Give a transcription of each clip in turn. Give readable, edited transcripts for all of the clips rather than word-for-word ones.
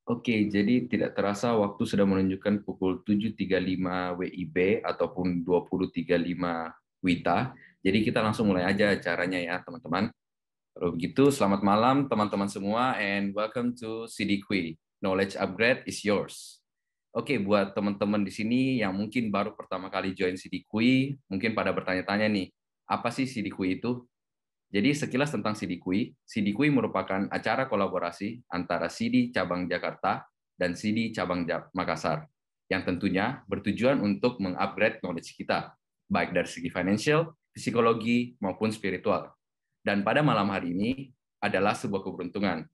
Oke, jadi tidak terasa waktu sudah menunjukkan pukul 7.35 WIB ataupun 20.35 WITA. Jadi kita langsung mulai aja acaranya ya, teman-teman. Kalau begitu, selamat malam teman-teman semua and welcome to CDQ. Knowledge upgrade is yours. Oke, buat teman-teman di sini yang mungkin baru pertama kali join CDQ, mungkin pada bertanya-tanya nih, apa sih CDQ itu? Jadi sekilas tentang Sidikui, Sidikui merupakan acara kolaborasi antara CD Cabang Jakarta dan CD Cabang Makassar, yang tentunya bertujuan untuk mengupgrade knowledge kita, baik dari segi financial, psikologi, maupun spiritual. Dan pada malam hari ini adalah sebuah keberuntungan,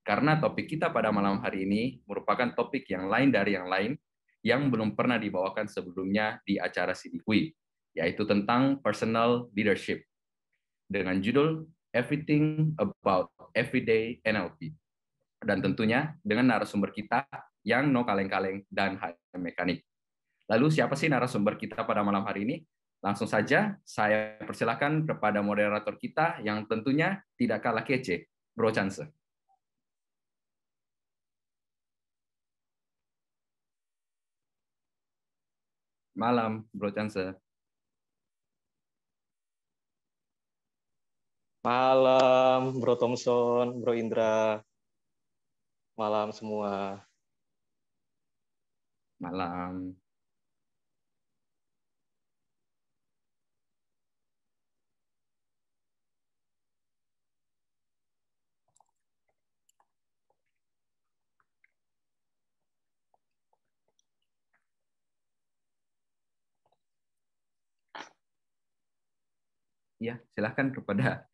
karena topik kita pada malam hari ini merupakan topik yang lain dari yang lain, yang belum pernah dibawakan sebelumnya di acara Sidikui, yaitu tentang personal leadership dengan judul Everything About Everyday NLP. Dan tentunya dengan narasumber kita yang no kaleng-kaleng dan high mekanik. Lalu siapa sih narasumber kita pada malam hari ini? Langsung saja saya persilakan kepada moderator kita yang tentunya tidak kalah kece, Bro Chance. Malam, Bro Chance. Malam, Bro Thompson, Bro Indra. Malam semua. Malam. Ya, silahkan kepada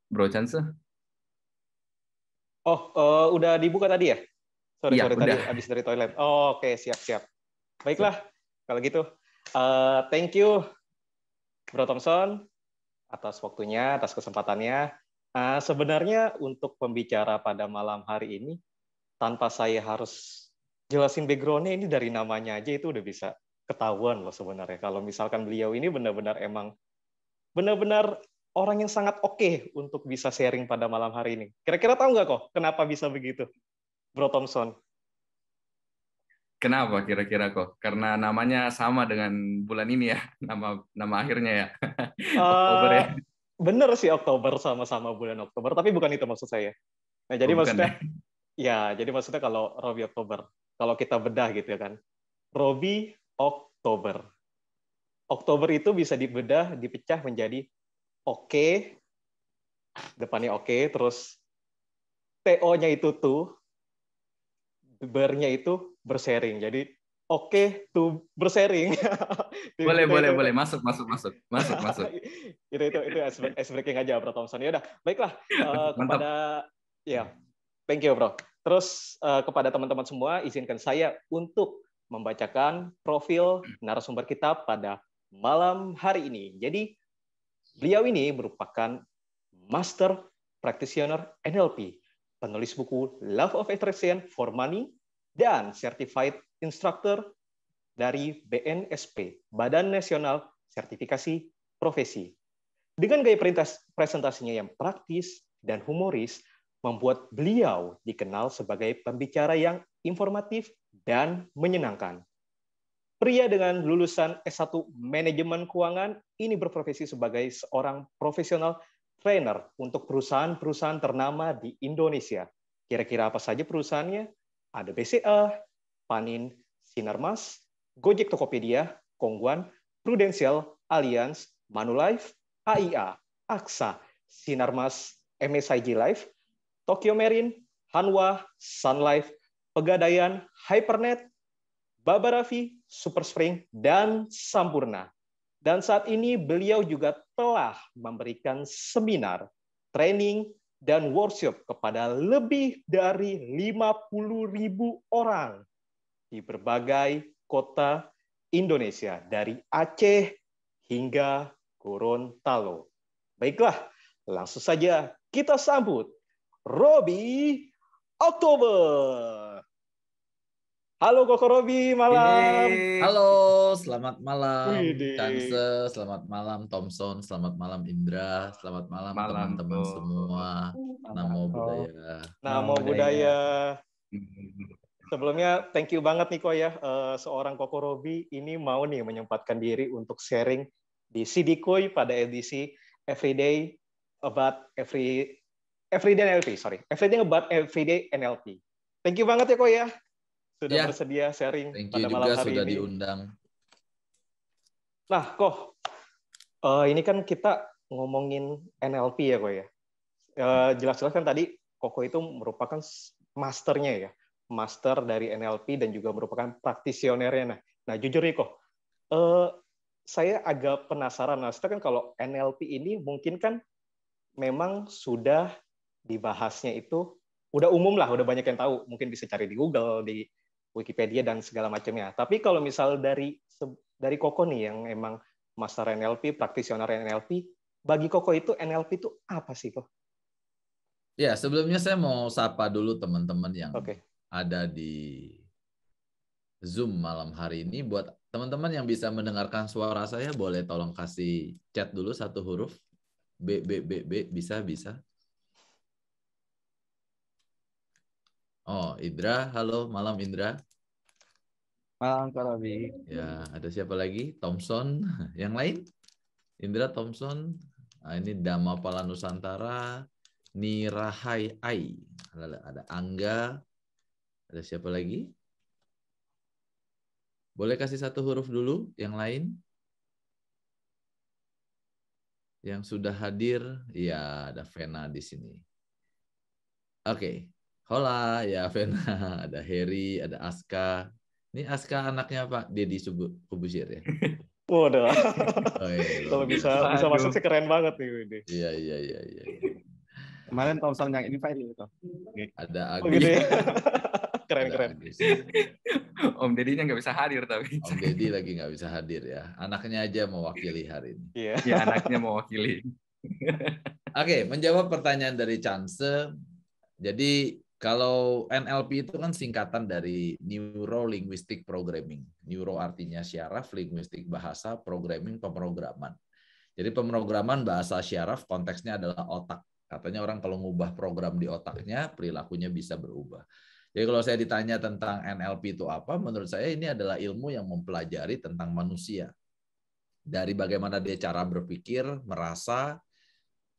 Bro Chance. Udah dibuka tadi ya? Sorry, Iya, tadi udah. habis dari toilet. Oke, siap. Baiklah, kalau gitu. Thank you, Bro Thompson, atas waktunya, atas kesempatannya. Sebenarnya untuk pembicara pada malam hari ini, tanpa saya harus jelasin background-nya, ini dari namanya aja itu udah bisa ketahuan loh sebenarnya. Kalau misalkan beliau ini benar-benar orang yang sangat oke untuk bisa sharing pada malam hari ini. Kira-kira tahu nggak kok kenapa bisa begitu, Bro Thompson? Kenapa kira-kira kok? Karena namanya sama dengan bulan ini ya, nama akhirnya ya. Oktober ya. Uh, Bener sih Oktober, sama-sama bulan Oktober, tapi bukan itu maksud saya. Nah, Oh, jadi bukan ya. maksudnya, jadi maksudnya kalau Robi Oktober, kalau kita bedah gitu ya kan, Robi Oktober. Oktober itu bisa dibedah, dipecah menjadi oke, depannya oke, terus TO-nya itu tuh, ber-nya itu bersharing. Jadi oke tuh bersharing. Boleh. Masuk. Itu ice breaking aja, Bro Thompson. Ya udah, baiklah. Mantap. Ya, thank you, Bro. Terus kepada teman-teman semua, izinkan saya untuk membacakan profil narasumber kita pada malam hari ini. Jadi beliau ini merupakan Master Practitioner NLP, penulis buku Love of Attraction for Money, dan Certified Instructor dari BNSP, Badan Nasional Sertifikasi Profesi. Dengan gaya presentasinya yang praktis dan humoris, membuat beliau dikenal sebagai pembicara yang informatif dan menyenangkan. Pria dengan lulusan S1 Manajemen Keuangan ini berprofesi sebagai seorang profesional trainer untuk perusahaan-perusahaan ternama di Indonesia. Kira-kira apa saja perusahaannya? Ada BCA, Panin, Sinarmas, Gojek Tokopedia, Kongguan, Prudential, Allianz, Manulife, AIA, AXA, Sinarmas, MSIG Life, Tokyo Marine, Hanwha, Sun Life, Pegadaian, Hypernet, Baba Raffi, Super Spring, dan Sampurna. Dan saat ini beliau juga telah memberikan seminar, training, dan workshop kepada lebih dari 50.000 orang di berbagai kota Indonesia, dari Aceh hingga Gorontalo. Baiklah, langsung saja kita sambut Robi Oktober. Halo Koko Robi, malam. Halo, selamat malam Widih. Chance, selamat malam Thompson, selamat malam Indra, selamat malam Malam, teman-teman Bro. semua. Namo Buddhaya. Namo Buddhaya. Sebelumnya, thank you banget nih Ko ya, seorang Koko Robi ini mau nih menyempatkan diri untuk sharing di Sidikoy pada edisi Everyday About Everyday NLP, Everything About Everyday NLP. Thank you banget ya Ko ya, sudah Ya, bersedia sharing thank pada you malam juga hari sudah ini. diundang. Nah, Ko, ini kan kita ngomongin NLP ya Ko ya. Jelas-jelas kan tadi Koko itu merupakan masternya ya, master dari NLP dan juga merupakan praktisionernya. Nah jujur nih kok, saya agak penasaran. Nah, kan kalau NLP ini mungkin kan memang sudah dibahasnya itu udah umum lah, udah banyak yang tahu. Mungkin bisa cari di Google, di Wikipedia dan segala macamnya. Tapi kalau misal dari Koko nih yang emang master NLP, praktisioner NLP, bagi Koko itu NLP itu apa sih kok? Ya, sebelumnya saya mau sapa dulu teman-teman yang ada di Zoom malam hari ini. Buat teman-teman yang bisa mendengarkan suara saya, boleh tolong kasih chat dulu satu huruf. B, bisa. Oh, Indra, halo, malam Indra. Malam Kak Robi. Ya, ada siapa lagi? Thompson. Yang lain? Indra, Thompson. Nah, ini Damapala Nusantara. Nirahai Ai. Ada Angga. Ada siapa lagi? Boleh kasih satu huruf dulu yang lain? Yang sudah hadir, ya ada Vena di sini. Oke. Hola, ya Vena. Ada Heri, ada Aska. Ini Aska anaknya Pak Deddy Kubusir ya? Waduh. Oh, iya, Kalau bisa masuk sih keren banget nih. Iya. Kemarin Thompson yang invite itu. Ada Agus. Oh gitu ya. Keren. Om Deddy-nya nggak bisa hadir tapi. Om Deddy lagi nggak bisa hadir ya. Anaknya aja mewakili hari ini. Iya. Ya, anaknya mewakili. Oke, menjawab pertanyaan dari Chance. Jadi kalau NLP itu kan singkatan dari Neuro Linguistic Programming. Neuro artinya syaraf, linguistik bahasa, programming pemrograman. Jadi pemrograman bahasa syaraf konteksnya adalah otak. Katanya orang kalau ngubah program di otaknya, perilakunya bisa berubah. Jadi kalau saya ditanya tentang NLP itu apa, menurut saya ini adalah ilmu yang mempelajari tentang manusia. Dari bagaimana dia cara berpikir, merasa,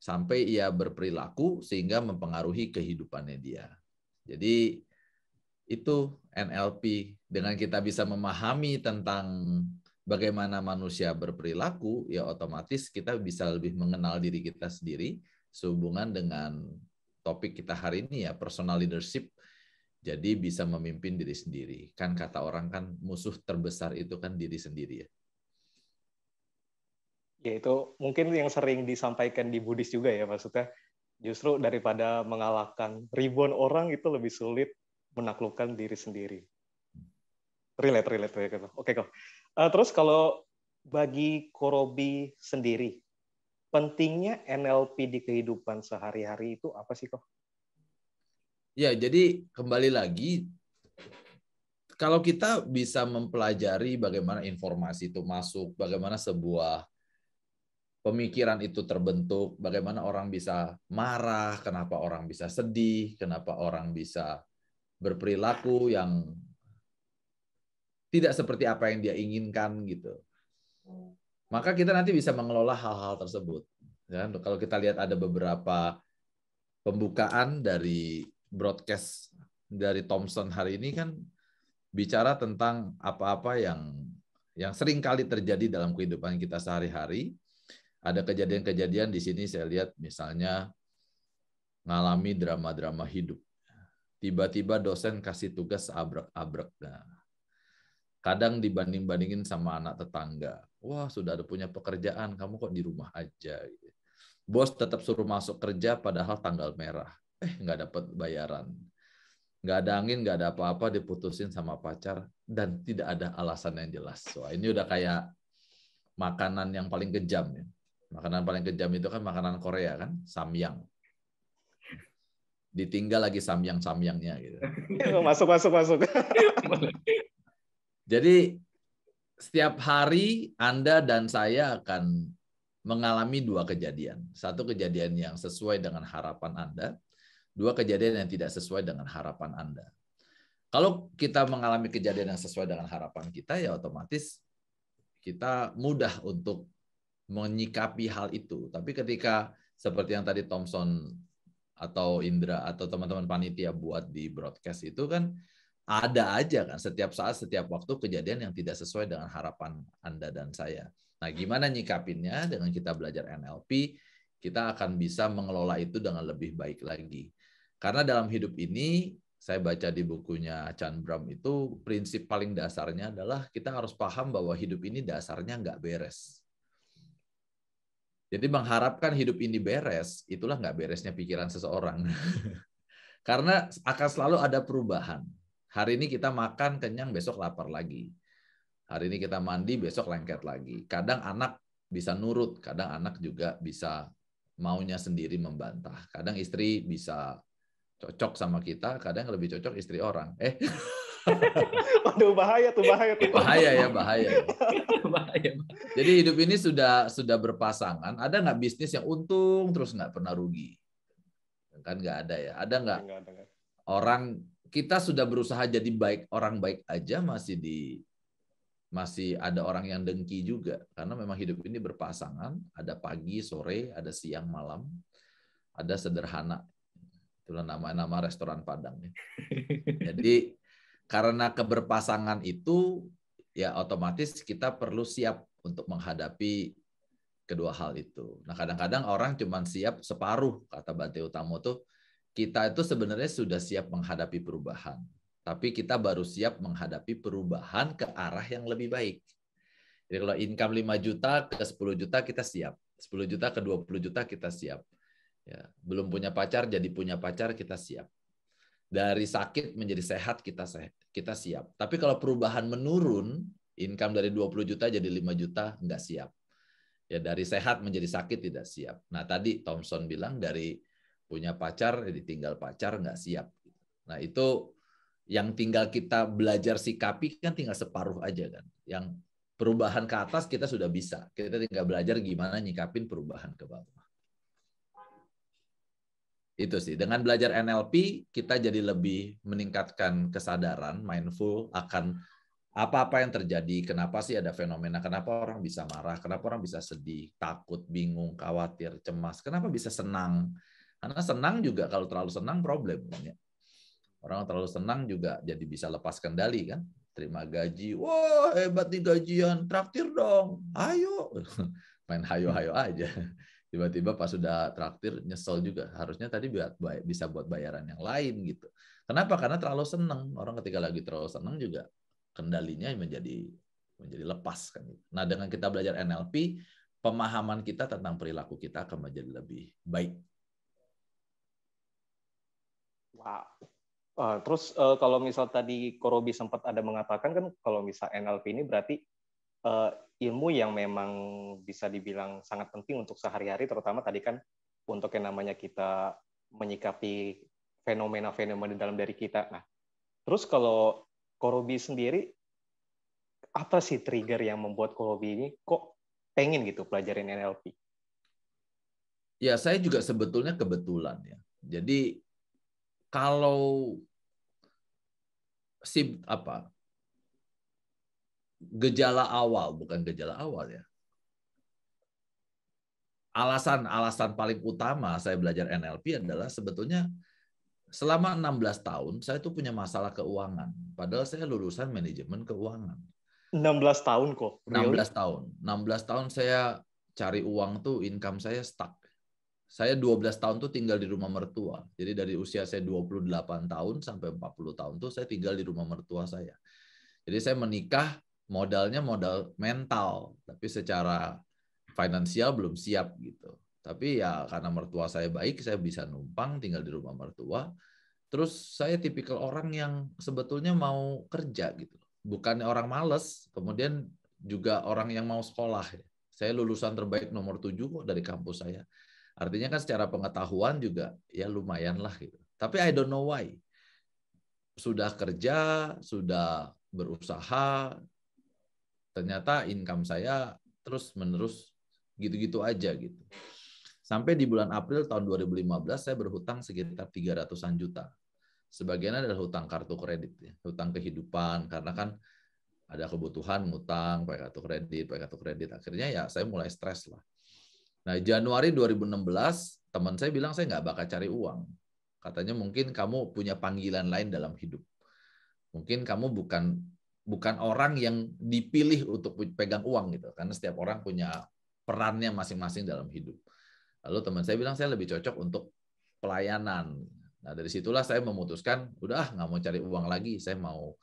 sampai ia berperilaku sehingga mempengaruhi kehidupannya dia. Jadi itu NLP. Dengan kita bisa memahami tentang bagaimana manusia berperilaku, ya otomatis kita bisa lebih mengenal diri kita sendiri sehubungan dengan topik kita hari ini ya, personal leadership. Jadi bisa memimpin diri sendiri. Kan kata orang kan musuh terbesar itu kan diri sendiri ya. Ya itu mungkin yang sering disampaikan di Buddhis juga ya, maksudnya justru daripada mengalahkan ribuan orang itu lebih sulit menaklukkan diri sendiri. Relate. Oke kok. Terus kalau bagi Korobi sendiri, pentingnya NLP di kehidupan sehari-hari itu apa sih kok? Ya, jadi kembali lagi, kalau kita bisa mempelajari bagaimana informasi itu masuk, bagaimana sebuah pemikiran itu terbentuk, bagaimana orang bisa marah, kenapa orang bisa sedih, kenapa orang bisa berperilaku yang tidak seperti apa yang dia inginkan gitu. Maka kita nanti bisa mengelola hal-hal tersebut. Ya, kalau kita lihat ada beberapa pembukaan dari broadcast dari Thompson hari ini kan bicara tentang apa-apa yang sering kali terjadi dalam kehidupan kita sehari-hari. Ada kejadian-kejadian di sini saya lihat misalnya ngalami drama-drama hidup. Tiba-tiba dosen kasih tugas abrek-abrek. Nah, kadang dibanding-bandingin sama anak tetangga. Wah, sudah ada punya pekerjaan, kamu kok di rumah aja. Bos tetap suruh masuk kerja padahal tanggal merah. Nggak dapat bayaran. Nggak ada angin, nggak ada apa-apa, diputusin sama pacar, dan tidak ada alasan yang jelas. Wah, ini udah kayak makanan yang paling kejam. Ya. Makanan paling kejam itu kan makanan Korea kan, samyang. Ditinggal lagi samyang-samyangnya. Gitu. Masuk. Jadi setiap hari Anda dan saya akan mengalami dua kejadian. Satu kejadian yang sesuai dengan harapan Anda, dua kejadian yang tidak sesuai dengan harapan Anda. Kalau kita mengalami kejadian yang sesuai dengan harapan kita, ya otomatis kita mudah untuk menyikapi hal itu. Tapi ketika seperti yang tadi Thompson atau Indra atau teman-teman panitia buat di broadcast itu kan ada aja kan setiap saat, setiap waktu kejadian yang tidak sesuai dengan harapan Anda dan saya. Nah, gimana nyikapinnya? Dengan kita belajar NLP, kita akan bisa mengelola itu dengan lebih baik lagi. Karena dalam hidup ini, saya baca di bukunya Chan Bram itu, prinsip paling dasarnya adalah kita harus paham bahwa hidup ini dasarnya nggak beres. Jadi mengharapkan hidup ini beres, itulah nggak beresnya pikiran seseorang. Karena akan selalu ada perubahan. Hari ini kita makan kenyang, besok lapar lagi. Hari ini kita mandi, besok lengket lagi. Kadang anak bisa nurut, kadang anak juga bisa maunya sendiri membantah. Kadang istri bisa cocok sama kita, kadang lebih cocok istri orang. Aduh, bahaya tuh. Bahaya. Bahaya. Jadi hidup ini sudah berpasangan. Ada nggak bisnis yang untung terus nggak pernah rugi? Kan nggak ada ya. Ada nggak orang kita sudah berusaha jadi orang baik aja masih ada orang yang dengki juga, karena memang hidup ini berpasangan, ada pagi, sore, ada siang, malam, ada sederhana. Itulah nama restoran Padang. Jadi karena keberpasangan itu, ya otomatis kita perlu siap untuk menghadapi kedua hal itu. Nah, kadang-kadang orang cuma siap separuh, kata Bante Utamo tuh, kita itu sebenarnya sudah siap menghadapi perubahan. Tapi kita baru siap menghadapi perubahan ke arah yang lebih baik. Jadi kalau income 5 juta ke 10 juta kita siap. 10 juta ke 20 juta kita siap. Ya, belum punya pacar jadi punya pacar kita siap. Dari sakit menjadi sehat kita siap. Tapi kalau perubahan menurun, income dari 20 juta jadi 5 juta nggak siap. Ya, dari sehat menjadi sakit tidak siap. Nah, tadi Thompson bilang dari punya pacar ditinggal pacar nggak siap. Nah, itu yang tinggal kita belajar sikapi kan tinggal separuh aja kan. Yang perubahan ke atas kita sudah bisa. Kita tinggal belajar gimana nyikapin perubahan ke bawah. Itu sih. Dengan belajar NLP, kita jadi lebih meningkatkan kesadaran, mindful akan apa-apa yang terjadi, kenapa sih ada fenomena, kenapa orang bisa marah, kenapa orang bisa sedih, takut, bingung, khawatir, cemas, kenapa bisa senang. Karena senang juga kalau terlalu senang problem. Orang terlalu senang juga jadi bisa lepas kendali kan. Terima gaji, wah hebat nih gajian, traktir dong, ayo. Main hayo-hayo aja. Tiba-tiba pas sudah traktir nyesel juga. Harusnya tadi bisa buat bayaran yang lain gitu. Kenapa? Karena terlalu senang. Orang ketika lagi terlalu senang juga kendalinya menjadi lepas kan. Nah, dengan kita belajar NLP, pemahaman kita tentang perilaku kita akan menjadi lebih baik. Wow. Terus kalau misal tadi Korobi sempat ada mengatakan kan kalau misal NLP ini berarti ilmu yang memang bisa dibilang sangat penting untuk sehari-hari, terutama tadi kan untuk yang namanya kita menyikapi fenomena-fenomena dalam diri kita. Nah, terus kalau Korobi sendiri, apa sih trigger yang membuat Korobi ini kok pengen gitu pelajarin NLP? Ya, saya juga sebetulnya kebetulan ya. Jadi kalau gejala awal, bukan gejala awal ya. Alasan paling utama saya belajar NLP adalah sebetulnya selama 16 tahun saya tuh punya masalah keuangan. Padahal saya lulusan manajemen keuangan. 16 tahun kok. Really? 16 tahun. 16 tahun saya cari uang tuh income saya stuck. Saya 12 tahun tuh tinggal di rumah mertua. Jadi dari usia saya 28 tahun sampai 40 tahun tuh saya tinggal di rumah mertua saya. Jadi saya menikah modalnya modal mental, tapi secara finansial belum siap gitu. Tapi ya karena mertua saya baik, saya bisa numpang tinggal di rumah mertua. Terus saya tipikal orang yang sebetulnya mau kerja gitu. Bukan orang males, kemudian juga orang yang mau sekolah. Saya lulusan terbaik nomor 7 kok dari kampus saya. Artinya kan secara pengetahuan juga ya lumayan lah gitu. Tapi I don't know why. Sudah kerja, sudah berusaha, ternyata income saya terus-menerus gitu-gitu aja gitu. Sampai di bulan April tahun 2015 saya berhutang sekitar 300-an juta. sebagian adalah hutang kartu kredit, ya. Hutang kehidupan, karena kan ada kebutuhan ngutang, pakai kartu kredit. Akhirnya ya saya mulai stres lah. Nah, Januari 2016, teman saya bilang saya nggak bakal cari uang. Katanya mungkin kamu punya panggilan lain dalam hidup. Mungkin kamu bukan orang yang dipilih untuk pegang uang gitu, karena setiap orang punya perannya masing-masing dalam hidup. Lalu teman saya bilang saya lebih cocok untuk pelayanan. Nah, dari situlah saya memutuskan, udah nggak mau cari uang lagi, saya mau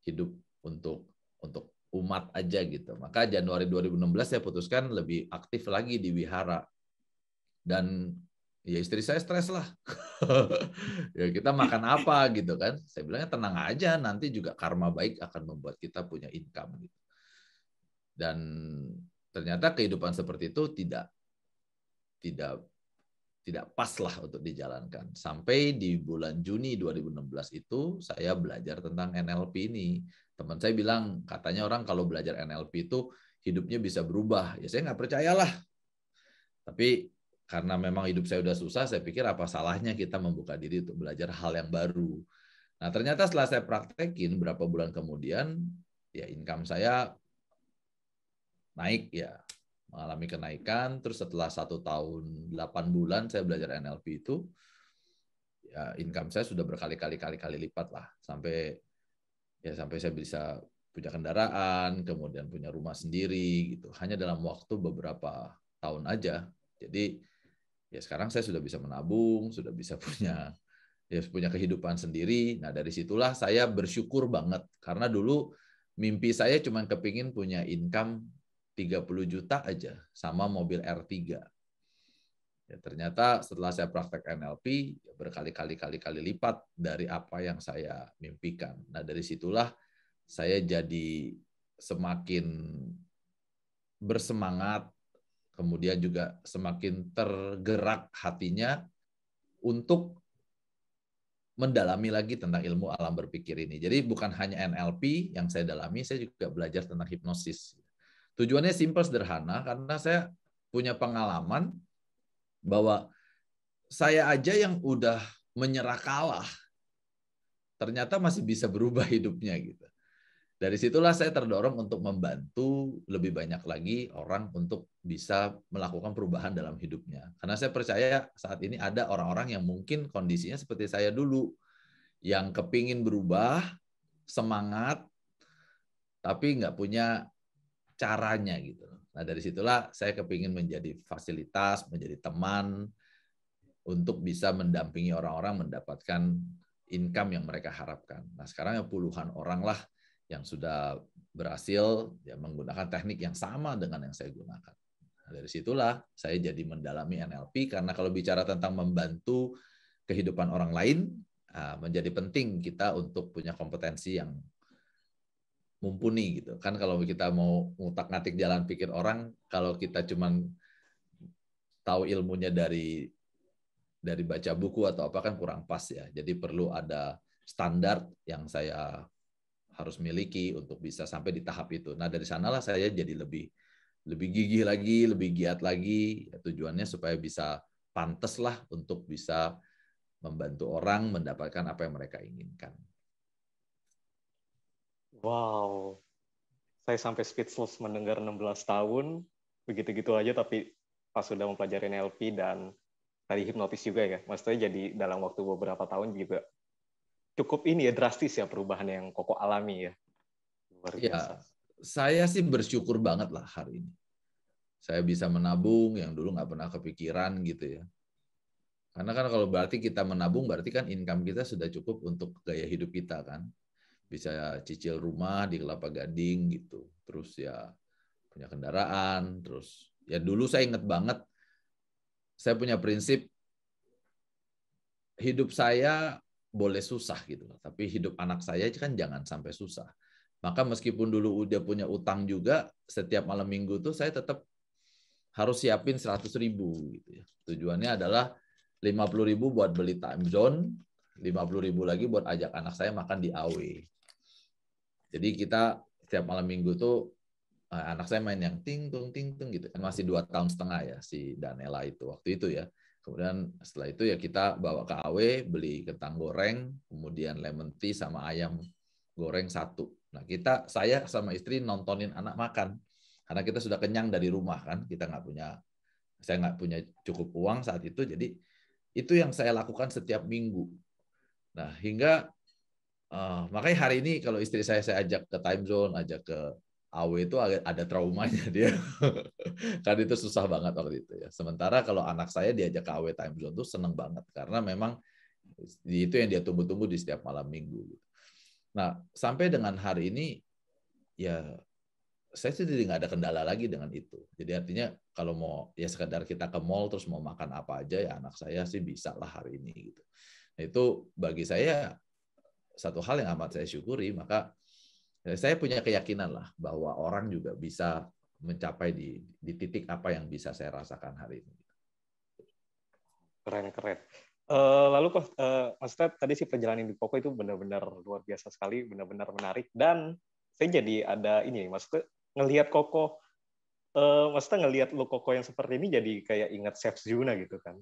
hidup untuk umat aja gitu. Maka Januari 2016 saya putuskan lebih aktif lagi di wihara. Dan ya istri saya stres lah. Ya kita makan apa gitu kan. Saya bilangnya tenang aja, nanti juga karma baik akan membuat kita punya income gitu. Dan ternyata kehidupan seperti itu tidak pas lah untuk dijalankan. Sampai di bulan Juni 2016 itu saya belajar tentang NLP ini. Teman saya bilang, katanya orang kalau belajar NLP itu hidupnya bisa berubah. Ya saya nggak percayalah. Tapi karena memang hidup saya udah susah, saya pikir apa salahnya kita membuka diri untuk belajar hal yang baru. Nah ternyata setelah saya praktekin beberapa bulan kemudian, ya income saya naik ya. Mengalami kenaikan, terus setelah 1 tahun 8 bulan saya belajar NLP itu, ya income saya sudah berkali-kali lipat lah, sampai saya bisa punya kendaraan, kemudian punya rumah sendiri gitu, hanya dalam waktu beberapa tahun aja. Jadi ya sekarang saya sudah bisa menabung, sudah bisa punya kehidupan sendiri. Nah dari situlah saya bersyukur banget, karena dulu mimpi saya cuma kepingin punya income 30 juta aja sama mobil R3. Ya, ternyata setelah saya praktek NLP berkali-kali lipat dari apa yang saya mimpikan. Nah, dari situlah saya jadi semakin bersemangat, kemudian juga semakin tergerak hatinya untuk mendalami lagi tentang ilmu alam berpikir ini. Jadi bukan hanya NLP yang saya dalami, saya juga belajar tentang hipnosis. Tujuannya simpel, sederhana, karena saya punya pengalaman bahwa saya aja yang udah menyerah kalah, ternyata masih bisa berubah hidupnya gitu. Dari situlah saya terdorong untuk membantu lebih banyak lagi orang untuk bisa melakukan perubahan dalam hidupnya. Karena saya percaya saat ini ada orang-orang yang mungkin kondisinya seperti saya dulu, yang kepingin berubah, semangat, tapi nggak punya caranya gitu. Nah dari situlah saya kepingin menjadi fasilitas, menjadi teman untuk bisa mendampingi orang-orang mendapatkan income yang mereka harapkan. Nah sekarang puluhan orang lah yang sudah berhasil ya menggunakan teknik yang sama dengan yang saya gunakan. Nah, dari situlah saya jadi mendalami NLP, karena kalau bicara tentang membantu kehidupan orang lain, menjadi penting kita untuk punya kompetensi yang mumpuni gitu kan. Kalau kita mau ngutak-ngatik jalan pikir orang, kalau kita cuman tahu ilmunya dari baca buku atau apa kan kurang pas ya. Jadi perlu ada standar yang saya harus miliki untuk bisa sampai di tahap itu. Nah dari sanalah saya jadi lebih gigih lagi, lebih giat lagi. Ya, tujuannya supaya bisa pantas lah untuk bisa membantu orang mendapatkan apa yang mereka inginkan. Wow, saya sampai speechless mendengar 16 tahun, begitu-gitu aja, tapi pas sudah mempelajari NLP dan tadi hipnotis juga ya, maksudnya jadi dalam waktu beberapa tahun juga cukup ini ya, drastis ya perubahan yang Koko alami ya. Luar biasa. Ya, saya sih bersyukur banget lah hari ini. Saya bisa menabung yang dulu nggak pernah kepikiran gitu ya. Karena kan kalau berarti kita menabung, berarti kan income kita sudah cukup untuk gaya hidup kita kan. Bisa cicil rumah di Kelapa Gading gitu, terus ya punya kendaraan, terus ya dulu saya ingat banget, saya punya prinsip hidup saya boleh susah gitu, tapi hidup anak saya kan jangan sampai susah. Maka meskipun dulu udah punya utang juga, setiap malam minggu tuh saya tetap harus siapin 100.000 gitu ya. Tujuannya adalah 50.000 buat beli time zone, 50.000 lagi buat ajak anak saya makan di AW. Jadi kita setiap malam minggu tuh anak saya main yang ting tung gitu kan, masih 2 tahun setengah ya si Danela itu waktu itu ya. Kemudian setelah itu ya kita bawa ke AW, beli kentang goreng, kemudian lemon tea sama ayam goreng 1. Nah saya sama istri nontonin anak makan. Karena kita sudah kenyang dari rumah kan, saya nggak punya cukup uang saat itu, jadi itu yang saya lakukan setiap minggu. Nah hingga makanya hari ini kalau istri saya ajak ke time zone, ajak ke AW itu ada traumanya dia. Kan itu susah banget waktu itu ya. Sementara kalau anak saya diajak ke AW time zone tuh seneng banget karena memang itu yang dia tunggu-tunggu di setiap malam minggu. Nah, sampai dengan hari ini ya saya sih jadi nggak ada kendala lagi dengan itu. Jadi artinya kalau mau ya sekedar kita ke mall terus mau makan apa aja ya anak saya sih bisa lah hari ini gitu. Nah, itu bagi saya satu hal yang amat saya syukuri. Maka saya punya keyakinan lah bahwa orang juga bisa mencapai di titik apa yang bisa saya rasakan hari ini. Keren. Lalu kok, maksudnya tadi sih perjalanan di Koko itu benar-benar luar biasa sekali, benar-benar menarik. Dan saya jadi ada ini, maksudnya ngelihat Koko, maksudnya ngelihat lu Koko yang seperti ini jadi kayak ingat Chef Juna gitu kan.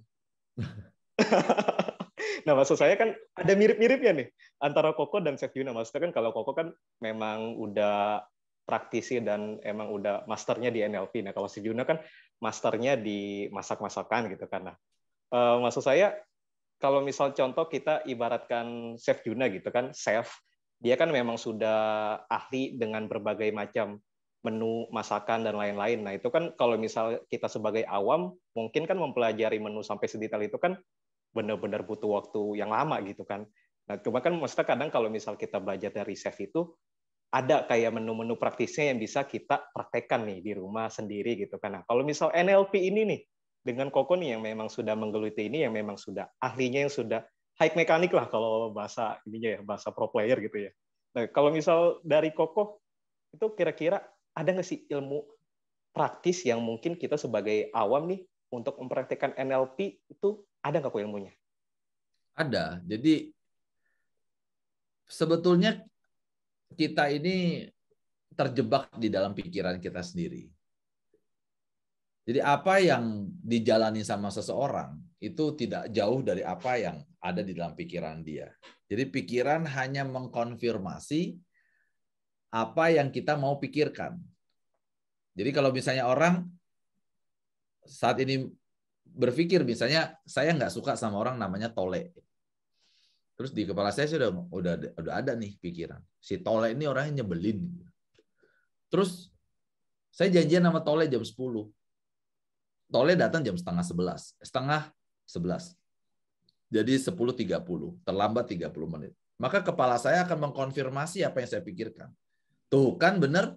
Nah, maksud saya kan ada mirip-miripnya nih antara Koko dan Chef Juna. Maksudnya kan kalau Koko kan memang udah praktisi dan emang udah masternya di NLP. Nah, kalau Chef Juna kan masternya di masak-masakan gitu kan. Nah, maksud saya kalau misal contoh kita ibaratkan Chef Juna gitu kan, chef, dia kan memang sudah ahli dengan berbagai macam menu masakan dan lain-lain. Nah, itu kan kalau misal kita sebagai awam mungkin kan mempelajari menu sampai sedetail itu kan benar-benar butuh waktu yang lama gitu kan. Nah, cuma kan maksudnya kadang kalau misal kita belajar dari chef itu ada kayak menu-menu praktisnya yang bisa kita praktekkan nih di rumah sendiri gitu kan. Nah, kalau misal NLP ini nih dengan Koko nih yang memang sudah menggeluti ini, yang memang sudah ahlinya, yang sudah high mekanik lah kalau bahasa ininya ya, bahasa pro player gitu ya. Nah, kalau misal dari Koko itu kira-kira ada nggak sih ilmu praktis yang mungkin kita sebagai awam nih untuk mempraktekkan NLP itu ada nggak kok ilmunya? Ada. Jadi sebetulnya kita ini terjebak di dalam pikiran kita sendiri. Jadi apa yang dijalani sama seseorang itu tidak jauh dari apa yang ada di dalam pikiran dia. Jadi pikiran hanya mengkonfirmasi apa yang kita mau pikirkan. Jadi kalau misalnya orang saat ini berpikir misalnya saya nggak suka sama orang namanya Tole. Terus di kepala saya udah ada nih pikiran. Si Tole ini orangnya nyebelin. Terus saya janjian sama Tole jam 10. Tole datang jam setengah 11. Jadi 10.30. Terlambat 30 menit. Maka kepala saya akan mengkonfirmasi apa yang saya pikirkan. Tuh kan bener,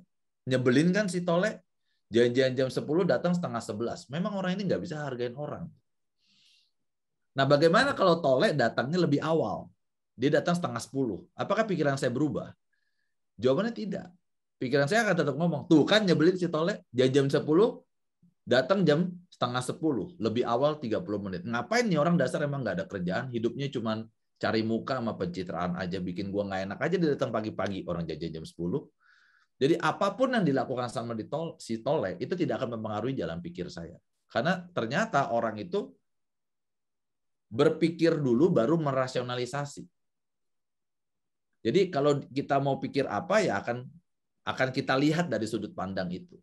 nyebelin kan si Tole. Janjian jam 10 datang setengah 11. Memang orang ini nggak bisa hargain orang. Nah, bagaimana kalau Tole datangnya lebih awal? Dia datang setengah 10. Apakah pikiran saya berubah? Jawabannya tidak. Pikiran saya akan tetap ngomong, tuh kan nyebelin si Tole, jam 10, datang jam setengah 10, lebih awal 30 menit. Ngapain nih orang dasar emang nggak ada kerjaan, hidupnya cuma cari muka sama pencitraan aja, bikin gua nggak enak aja dia datang pagi-pagi, orang jajan jam 10. Jadi apapun yang dilakukan sama si Tole, itu tidak akan mempengaruhi jalan pikir saya. Karena ternyata orang itu berpikir dulu baru merasionalisasi. Jadi kalau kita mau pikir apa ya akan kita lihat dari sudut pandang itu.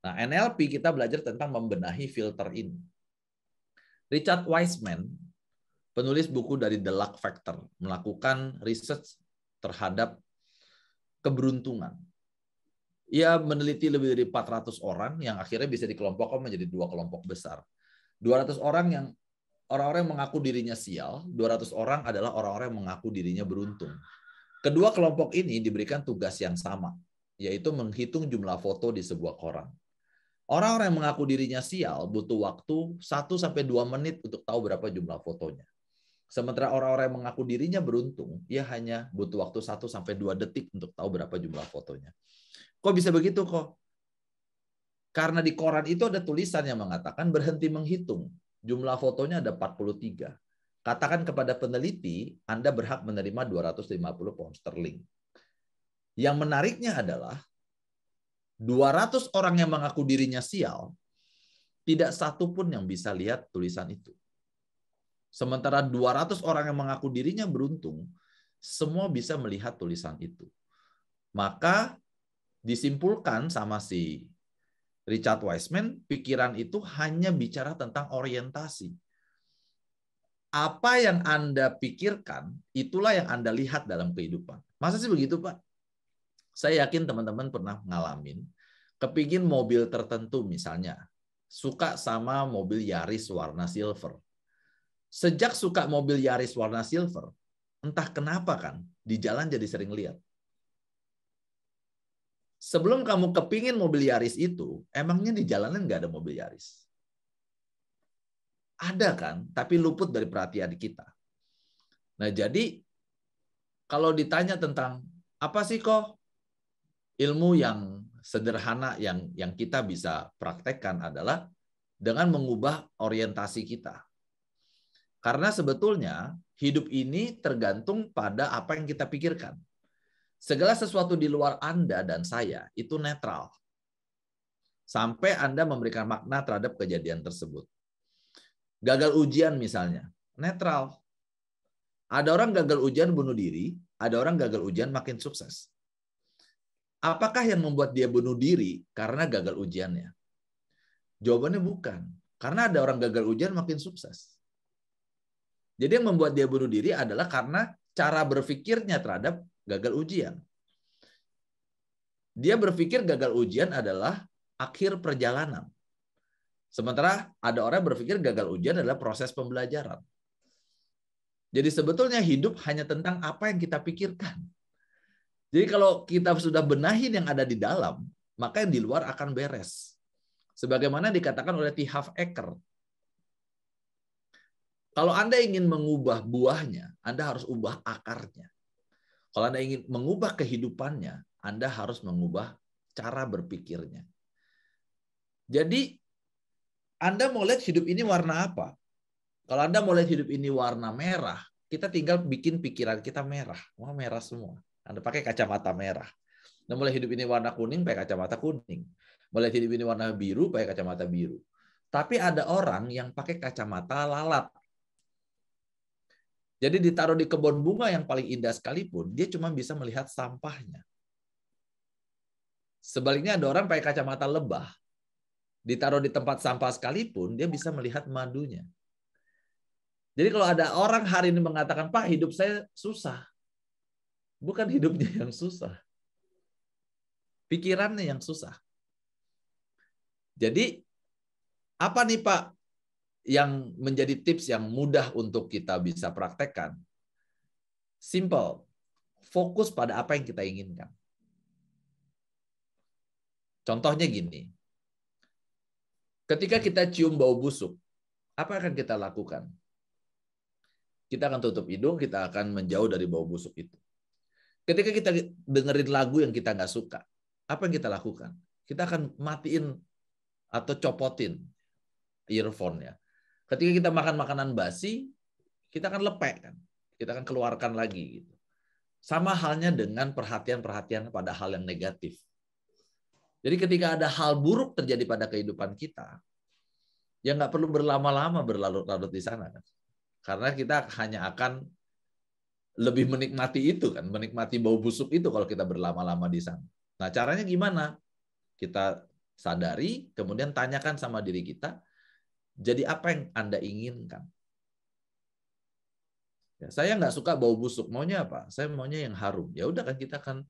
Nah, NLP kita belajar tentang membenahi filter ini. Richard Wiseman, penulis buku dari The Luck Factor, melakukan research terhadap keberuntungan. Ia meneliti lebih dari 400 orang yang akhirnya bisa dikelompokkan menjadi 2 kelompok besar. 200 orang yang orang-orang yang mengaku dirinya sial, 200 orang adalah orang-orang yang mengaku dirinya beruntung. Kedua kelompok ini diberikan tugas yang sama, yaitu menghitung jumlah foto di sebuah koran. Orang-orang yang mengaku dirinya sial butuh waktu 1-2 menit untuk tahu berapa jumlah fotonya. Sementara orang-orang yang mengaku dirinya beruntung, ia hanya butuh waktu 1-2 detik untuk tahu berapa jumlah fotonya. Kok bisa begitu kok? Karena di koran itu ada tulisan yang mengatakan berhenti menghitung. Jumlah fotonya ada 43. Katakan kepada peneliti, Anda berhak menerima 250 pound sterling. Yang menariknya adalah 200 orang yang mengaku dirinya sial, tidak satu pun yang bisa lihat tulisan itu. Sementara 200 orang yang mengaku dirinya beruntung, semua bisa melihat tulisan itu. Maka disimpulkan sama si Richard Wiseman, pikiran itu hanya bicara tentang orientasi. Apa yang Anda pikirkan, itulah yang Anda lihat dalam kehidupan. Masa sih begitu, Pak? Saya yakin teman-teman pernah ngalamin, kepingin mobil tertentu misalnya, suka sama mobil Yaris warna silver. Sejak suka mobil Yaris warna silver, entah kenapa kan, di jalan jadi sering lihat. Sebelum kamu kepingin mobil Yaris itu, emangnya di jalanan nggak ada mobil Yaris? Ada kan, tapi luput dari perhatian kita. Nah, jadi kalau ditanya tentang apa sih kok ilmu yang sederhana yang kita bisa praktekkan adalah dengan mengubah orientasi kita. Karena sebetulnya hidup ini tergantung pada apa yang kita pikirkan. Segala sesuatu di luar Anda dan saya itu netral. Sampai Anda memberikan makna terhadap kejadian tersebut. Gagal ujian misalnya, netral. Ada orang gagal ujian bunuh diri, ada orang gagal ujian makin sukses. Apakah yang membuat dia bunuh diri karena gagal ujiannya? Jawabannya bukan. Karena ada orang gagal ujian makin sukses. Jadi yang membuat dia bunuh diri adalah karena cara berpikirnya terhadap gagal ujian. Dia berpikir gagal ujian adalah akhir perjalanan. Sementara ada orang berpikir gagal ujian adalah proses pembelajaran. Jadi sebetulnya hidup hanya tentang apa yang kita pikirkan. Jadi kalau kita sudah benahin yang ada di dalam, maka yang di luar akan beres. Sebagaimana dikatakan oleh T. Harv Eker. Kalau Anda ingin mengubah buahnya, Anda harus ubah akarnya. Kalau Anda ingin mengubah kehidupannya, Anda harus mengubah cara berpikirnya. Jadi Anda mau lihat hidup ini warna apa? Kalau Anda mau lihat hidup ini warna merah, kita tinggal bikin pikiran kita merah. Wah, merah semua. Anda pakai kacamata merah. Anda mulai hidup ini warna kuning, pakai kacamata kuning. Mulai hidup ini warna biru, pakai kacamata biru. Tapi ada orang yang pakai kacamata lalat. Jadi ditaruh di kebun bunga yang paling indah sekalipun, dia cuma bisa melihat sampahnya. Sebaliknya ada orang pakai kacamata lebah. Ditaruh di tempat sampah sekalipun, dia bisa melihat madunya. Jadi kalau ada orang hari ini mengatakan, Pak, hidup saya susah. Bukan hidupnya yang susah. Pikirannya yang susah. Jadi, apa nih Pak yang menjadi tips yang mudah untuk kita bisa praktekkan? Simple. Fokus pada apa yang kita inginkan. Contohnya gini. Ketika kita cium bau busuk, apa akan kita lakukan? Kita akan tutup hidung, kita akan menjauh dari bau busuk itu. Ketika kita dengerin lagu yang kita nggak suka, apa yang kita lakukan? Kita akan matiin atau copotin earphone-nya. Ketika kita makan makanan basi, kita akan lepek kan, kita akan keluarkan lagi gitu. Sama halnya dengan perhatian-perhatian pada hal yang negatif. Jadi ketika ada hal buruk terjadi pada kehidupan kita, ya nggak perlu berlama-lama berlarut-larut di sana kan. Karena kita hanya akan lebih menikmati itu kan, menikmati bau busuk itu kalau kita berlama-lama di sana. Nah, caranya gimana? Kita sadari, kemudian tanyakan sama diri kita, jadi apa yang Anda inginkan? Ya, saya nggak suka bau busuk, maunya apa? Saya maunya yang harum. Ya udah kan kita akan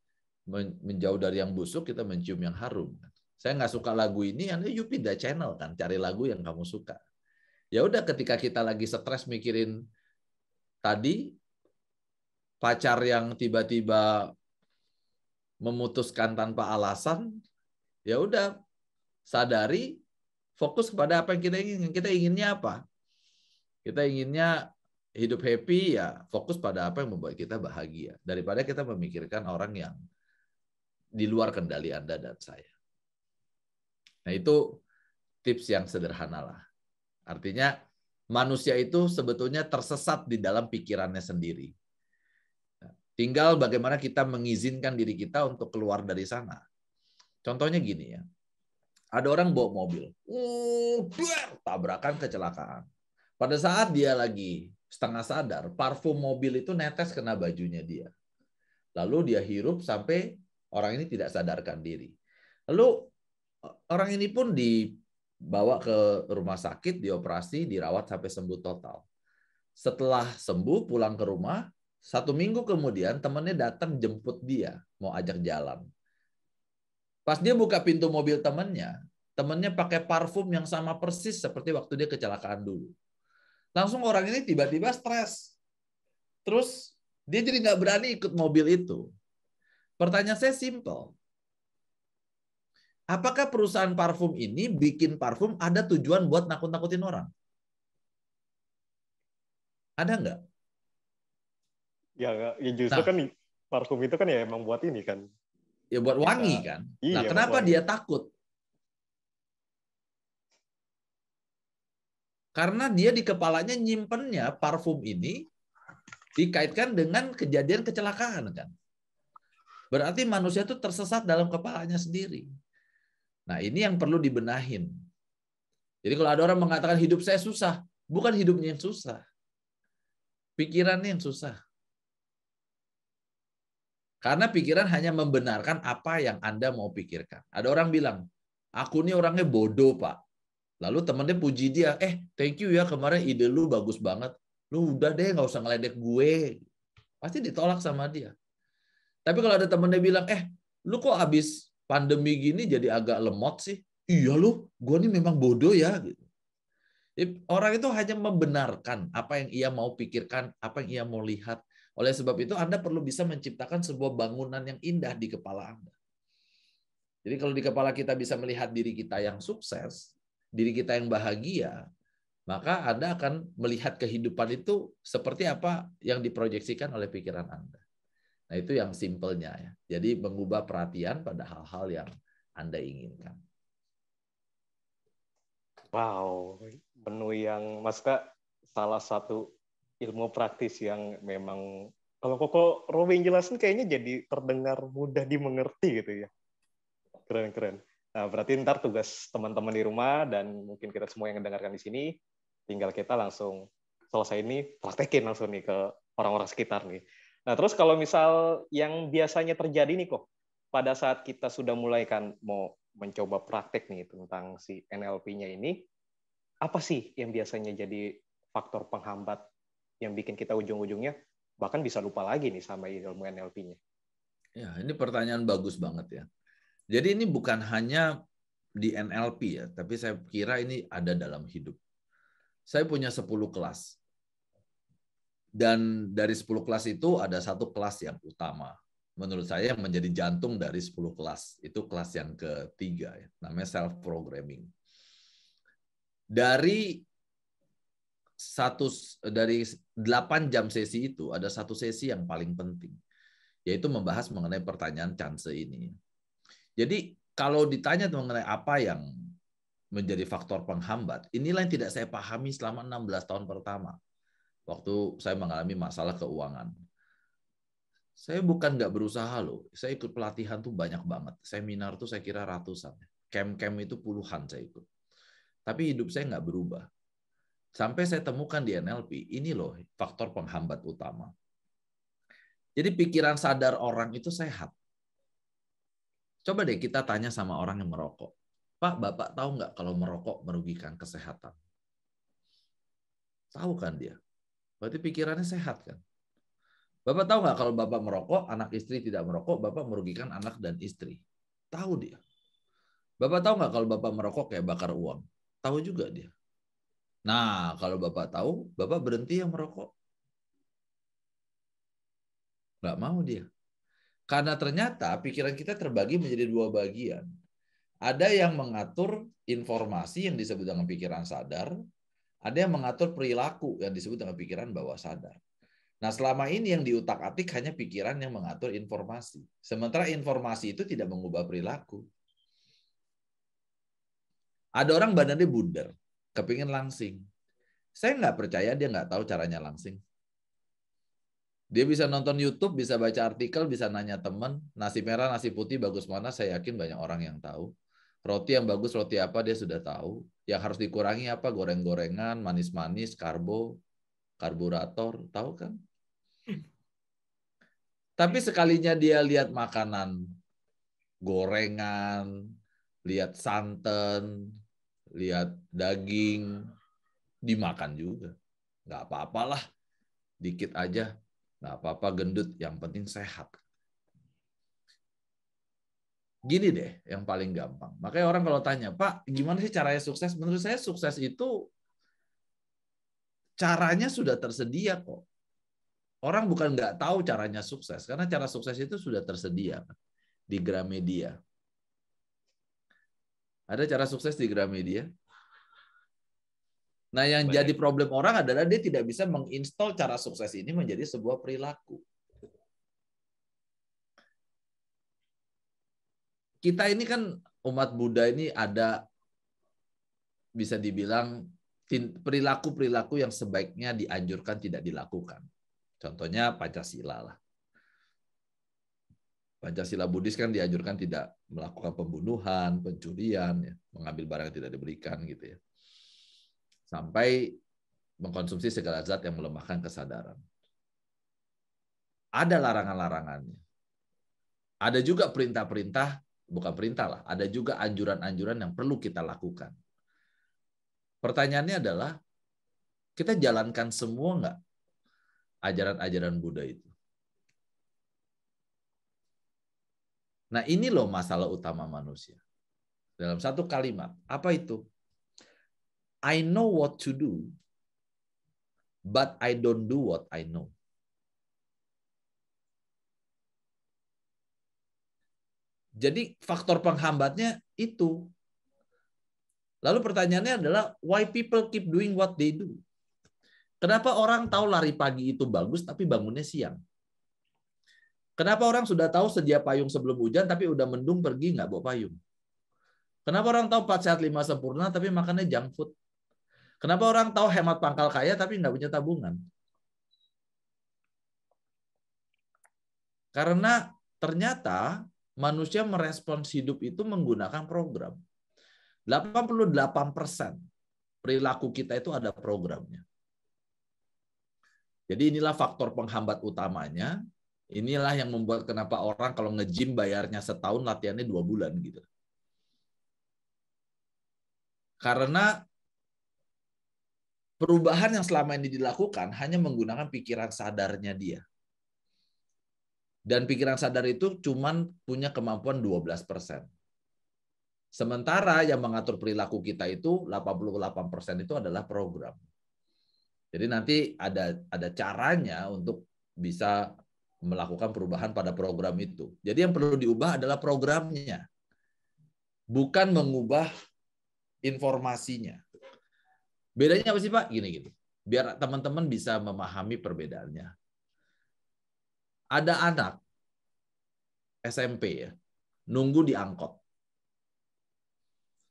menjauh dari yang busuk, kita mencium yang harum. Saya nggak suka lagu ini, Anda you pindah channel kan, cari lagu yang kamu suka. Ya udah ketika kita lagi stres mikirin tadi pacar yang tiba-tiba memutuskan tanpa alasan, ya udah sadari, fokus kepada apa yang kita ingin. Kita inginnya apa? Kita inginnya hidup happy, ya fokus pada apa yang membuat kita bahagia. Daripada kita memikirkan orang yang di luar kendali Anda dan saya. Nah itu tips yang sederhana lah. Artinya manusia itu sebetulnya tersesat di dalam pikirannya sendiri. Tinggal bagaimana kita mengizinkan diri kita untuk keluar dari sana. Contohnya gini ya. Ada orang bawa mobil. Tabrakan, kecelakaan. Pada saat dia lagi setengah sadar, parfum mobil itu netes kena bajunya dia. Lalu dia hirup sampai orang ini tidak sadarkan diri. Lalu orang ini pun dibawa ke rumah sakit, dioperasi, dirawat sampai sembuh total. Setelah sembuh pulang ke rumah, 1 minggu kemudian temannya datang jemput dia, mau ajak jalan. Pas dia buka pintu mobil temannya pakai parfum yang sama persis seperti waktu dia kecelakaan dulu. Langsung orang ini tiba-tiba stres. Terus dia jadi nggak berani ikut mobil itu. Pertanyaan saya simpel. Apakah perusahaan parfum ini bikin parfum ada tujuan buat nakut-nakutin orang? Ada nggak? Ya justru kan parfum itu kan ya emang buat ini kan. Ya buat wangi kan. Nah, Iya, kenapa wangi. dia takut? Karena dia di kepalanya nyimpennya parfum ini dikaitkan dengan kejadian kecelakaan kan. Berarti manusia itu tersesat dalam kepalanya sendiri. Nah, ini yang perlu dibenahin. Jadi kalau ada orang mengatakan hidup saya susah, bukan hidupnya yang susah. Pikirannya yang susah. Karena pikiran hanya membenarkan apa yang Anda mau pikirkan. Ada orang bilang, aku ini orangnya bodoh, Pak. Lalu temennya puji dia, thank you ya kemarin ide lu bagus banget. Lu udah deh nggak usah ngeledek gue. Pasti ditolak sama dia. Tapi kalau ada temennya bilang, lu kok abis pandemi gini jadi agak lemot sih? Iya lu, gue ini memang bodoh ya. Orang itu hanya membenarkan apa yang ia mau pikirkan, apa yang ia mau lihat. Oleh sebab itu Anda perlu bisa menciptakan sebuah bangunan yang indah di kepala Anda. Jadi kalau di kepala kita bisa melihat diri kita yang sukses, diri kita yang bahagia, maka Anda akan melihat kehidupan itu seperti apa yang diproyeksikan oleh pikiran Anda. Nah, itu yang simpelnya ya. Jadi mengubah perhatian pada hal-hal yang Anda inginkan. Wow, menu yang maksudnya salah satu ilmu praktis yang memang kalau Koko Robin jelasin kayaknya jadi terdengar mudah dimengerti gitu ya. Keren. Nah, berarti ntar tugas teman-teman di rumah dan mungkin kita semua yang mendengarkan di sini, tinggal kita langsung selesai ini praktekin langsung nih ke orang-orang sekitar nih. Nah, terus kalau misal yang biasanya terjadi nih kok, pada saat kita sudah mulai kan mau mencoba praktek nih tentang si NLP-nya ini, apa sih yang biasanya jadi faktor penghambat yang bikin kita ujung-ujungnya bahkan bisa lupa lagi nih sama ilmu NLP-nya? Ya, ini pertanyaan bagus banget ya. Jadi ini bukan hanya di NLP ya, tapi saya kira ini ada dalam hidup. Saya punya 10 kelas. Dan dari 10 kelas itu ada satu kelas yang utama. Menurut saya yang menjadi jantung dari 10 kelas. Itu kelas yang ketiga ya, namanya self-programming. Dari 8 jam sesi itu ada satu sesi yang paling penting, yaitu membahas mengenai pertanyaan chance ini. Jadi kalau ditanya mengenai apa yang menjadi faktor penghambat, inilah yang tidak saya pahami selama 16 tahun pertama. Waktu saya mengalami masalah keuangan. Saya bukan nggak berusaha loh. Saya ikut pelatihan tuh banyak banget. Seminar tuh saya kira ratusan. Camp-camp itu puluhan saya ikut. Tapi hidup saya nggak berubah. Sampai saya temukan di NLP, ini loh faktor penghambat utama. Jadi pikiran sadar orang itu sehat. Coba deh kita tanya sama orang yang merokok. Pak, Bapak tahu nggak kalau merokok merugikan kesehatan? Tahu kan dia? Berarti pikirannya sehat kan? Bapak tahu nggak kalau Bapak merokok, anak istri tidak merokok, Bapak merugikan anak dan istri? Tahu dia. Bapak tahu nggak kalau Bapak merokok kayak bakar uang? Tahu juga dia. Nah, kalau Bapak tahu, Bapak berhenti yang merokok. Nggak mau dia. Karena ternyata pikiran kita terbagi menjadi 2 bagian. Ada yang mengatur informasi yang disebut dengan pikiran sadar, ada yang mengatur perilaku yang disebut dengan pikiran bawah sadar. Nah, selama ini yang diutak-atik hanya pikiran yang mengatur informasi. Sementara informasi itu tidak mengubah perilaku. Ada orang badannya bundar, kepingin langsing. Saya nggak percaya dia nggak tahu caranya langsing. Dia bisa nonton YouTube, bisa baca artikel, bisa nanya teman, nasi merah, nasi putih bagus mana, saya yakin banyak orang yang tahu. Roti yang bagus, roti apa, dia sudah tahu. Yang harus dikurangi apa, goreng-gorengan, manis-manis, karbo karburator, tahu kan? Tapi sekalinya dia lihat makanan gorengan, lihat santan, lihat daging, dimakan juga. Nggak apa-apalah, dikit aja. Nggak apa-apa gendut, yang penting sehat. Gini deh, yang paling gampang. Makanya orang kalau tanya, Pak, gimana sih caranya sukses? Menurut saya sukses itu caranya sudah tersedia kok. Orang bukan nggak tahu caranya sukses, karena cara sukses itu sudah tersedia di Gramedia. Ada cara sukses di Gramedia? Nah, yang Banyak. jadi problem orang adalah dia tidak bisa menginstal cara sukses ini menjadi sebuah perilaku. Kita ini kan umat Buddha ini ada, bisa dibilang, perilaku-perilaku yang sebaiknya dianjurkan tidak dilakukan. Contohnya Pancasila lah. Pancasila Buddhis kan dianjurkan tidak melakukan pembunuhan, pencurian, ya, mengambil barang yang tidak diberikan gitu ya. Sampai mengkonsumsi segala zat yang melemahkan kesadaran. Ada larangan-larangannya. Ada juga perintah-perintah, bukan perintah lah, ada juga anjuran-anjuran yang perlu kita lakukan. Pertanyaannya adalah, kita jalankan semua nggak ajaran-ajaran Buddha itu? Nah, ini loh masalah utama manusia. Dalam satu kalimat, apa itu? I know what to do, but I don't do what I know. Jadi faktor penghambatnya itu. Lalu pertanyaannya adalah, why people keep doing what they do? Kenapa orang tahu lari pagi itu bagus, tapi bangunnya siang? Kenapa orang sudah tahu sedia payung sebelum hujan, tapi udah mendung pergi nggak bawa payung? Kenapa orang tahu 4 sehat 5 sempurna, tapi makannya junk food? Kenapa orang tahu hemat pangkal kaya, tapi nggak punya tabungan? Karena ternyata manusia merespons hidup itu menggunakan program. 88% perilaku kita itu ada programnya. Jadi inilah faktor penghambat utamanya. Inilah yang membuat kenapa orang kalau nge-gym bayarnya setahun, latihannya 2 bulan gitu. Karena perubahan yang selama ini dilakukan hanya menggunakan pikiran sadarnya dia. Dan pikiran sadar itu cuman punya kemampuan 12%. Sementara yang mengatur perilaku kita itu 88% itu adalah program. Jadi nanti ada caranya untuk bisa melakukan perubahan pada program itu. Jadi yang perlu diubah adalah programnya, bukan mengubah informasinya. Bedanya apa sih Pak? Gini. Biar teman-teman bisa memahami perbedaannya. Ada anak SMP ya, nunggu di angkot.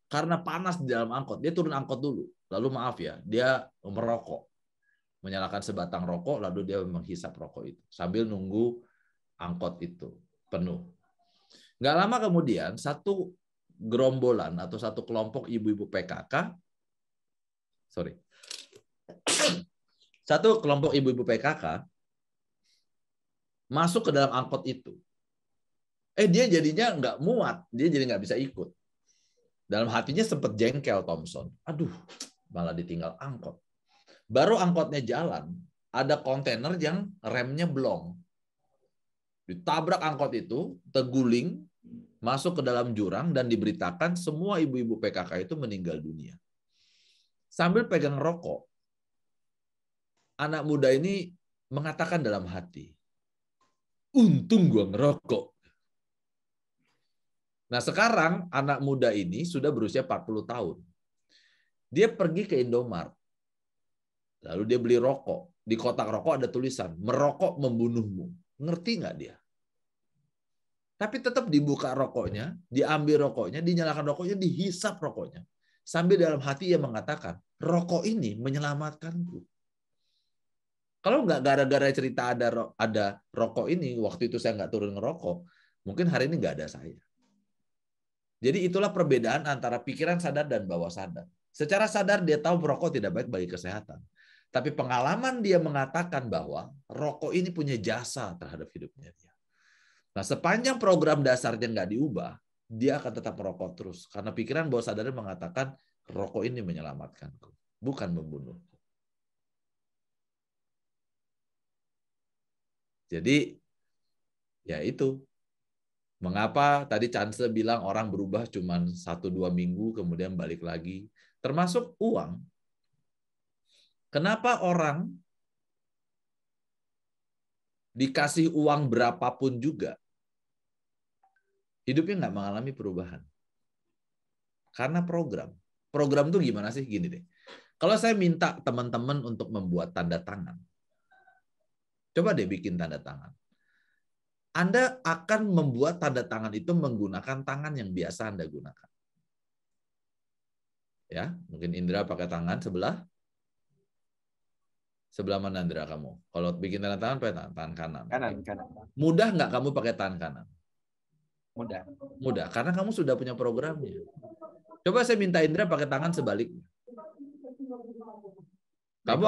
Karena panas di dalam angkot, dia turun angkot dulu. Lalu maaf ya, dia merokok. Menyalakan sebatang rokok, lalu dia menghisap rokok itu. Sambil nunggu angkot itu penuh. Nggak lama kemudian, satu gerombolan atau satu kelompok ibu-ibu PKK, satu kelompok ibu-ibu PKK masuk ke dalam angkot itu. Dia jadinya nggak muat, dia jadi nggak bisa ikut. Dalam hatinya sempat jengkel Thompson. Aduh, malah ditinggal angkot. Baru angkotnya jalan, ada kontainer yang remnya blong. Ditabrak angkot itu, terguling, masuk ke dalam jurang, dan diberitakan semua ibu-ibu PKK itu meninggal dunia. Sambil pegang rokok, anak muda ini mengatakan dalam hati, untung gua ngerokok. Nah sekarang anak muda ini sudah berusia 40 tahun. Dia pergi ke Indomaret. Lalu dia beli rokok. Di kotak rokok ada tulisan, merokok membunuhmu. Ngerti nggak dia? Tapi tetap dibuka rokoknya, diambil rokoknya, dinyalakan rokoknya, dihisap rokoknya. Sambil dalam hati ia mengatakan, rokok ini menyelamatkanku. Kalau nggak gara-gara cerita ada rokok ini, waktu itu saya nggak turun ngerokok, mungkin hari ini nggak ada saya. Jadi itulah perbedaan antara pikiran sadar dan bawah sadar. Secara sadar dia tahu merokok tidak baik bagi kesehatan. Tapi pengalaman dia mengatakan bahwa rokok ini punya jasa terhadap hidupnya dia. Nah, sepanjang program dasarnya nggak diubah, dia akan tetap merokok terus. Karena pikiran bawah sadarnya mengatakan, rokok ini menyelamatkanku, bukan membunuh. Jadi, ya itu. Mengapa tadi Chance bilang orang berubah cuma 1-2 minggu, kemudian balik lagi. Termasuk uang. Kenapa orang dikasih uang berapapun juga, hidupnya nggak mengalami perubahan? Karena program. Program tuh gimana sih? Gini deh. Kalau saya minta teman-teman untuk membuat tanda tangan, coba deh bikin tanda tangan. Anda akan membuat tanda tangan itu menggunakan tangan yang biasa Anda gunakan. Ya, mungkin Indra pakai tangan sebelah. Sebelah mana Indra kamu? Kalau bikin tanda tangan pakai tangan kanan. Kanan. Mudah nggak kamu pakai tangan kanan? Mudah. Mudah, karena kamu sudah punya programnya. Coba saya minta Indra pakai tangan sebaliknya. Kamu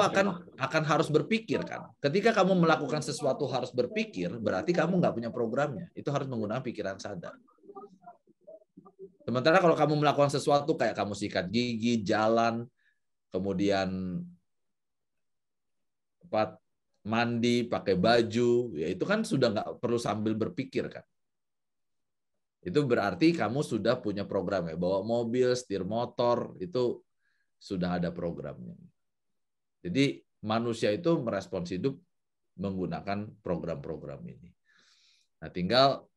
akan harus berpikir kan. Ketika kamu melakukan sesuatu harus berpikir, berarti kamu nggak punya programnya. Itu harus menggunakan pikiran sadar. Sementara kalau kamu melakukan sesuatu kayak kamu sikat gigi, jalan, kemudian mandi, pakai baju, ya itu kan sudah nggak perlu sambil berpikir kan. Itu berarti kamu sudah punya program ya. Bawa mobil, setir motor, itu sudah ada programnya. Jadi manusia itu merespons hidup menggunakan program-program ini. Nah, tinggal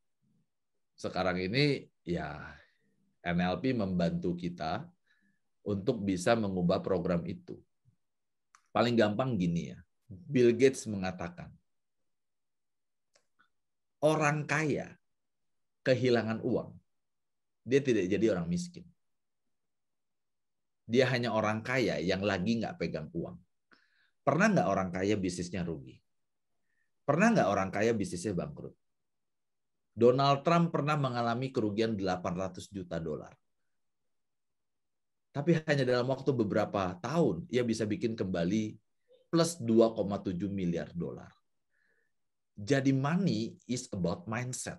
sekarang ini ya NLP membantu kita untuk bisa mengubah program itu. Paling gampang gini ya. Bill Gates mengatakan, orang kaya kehilangan uang, dia tidak jadi orang miskin. Dia hanya orang kaya yang lagi nggak pegang uang. Pernah nggak orang kaya bisnisnya rugi? Pernah nggak orang kaya bisnisnya bangkrut? Donald Trump pernah mengalami kerugian 800 juta dolar. Tapi hanya dalam waktu beberapa tahun, ia bisa bikin kembali plus 2,7 miliar dolar. Jadi money is about mindset.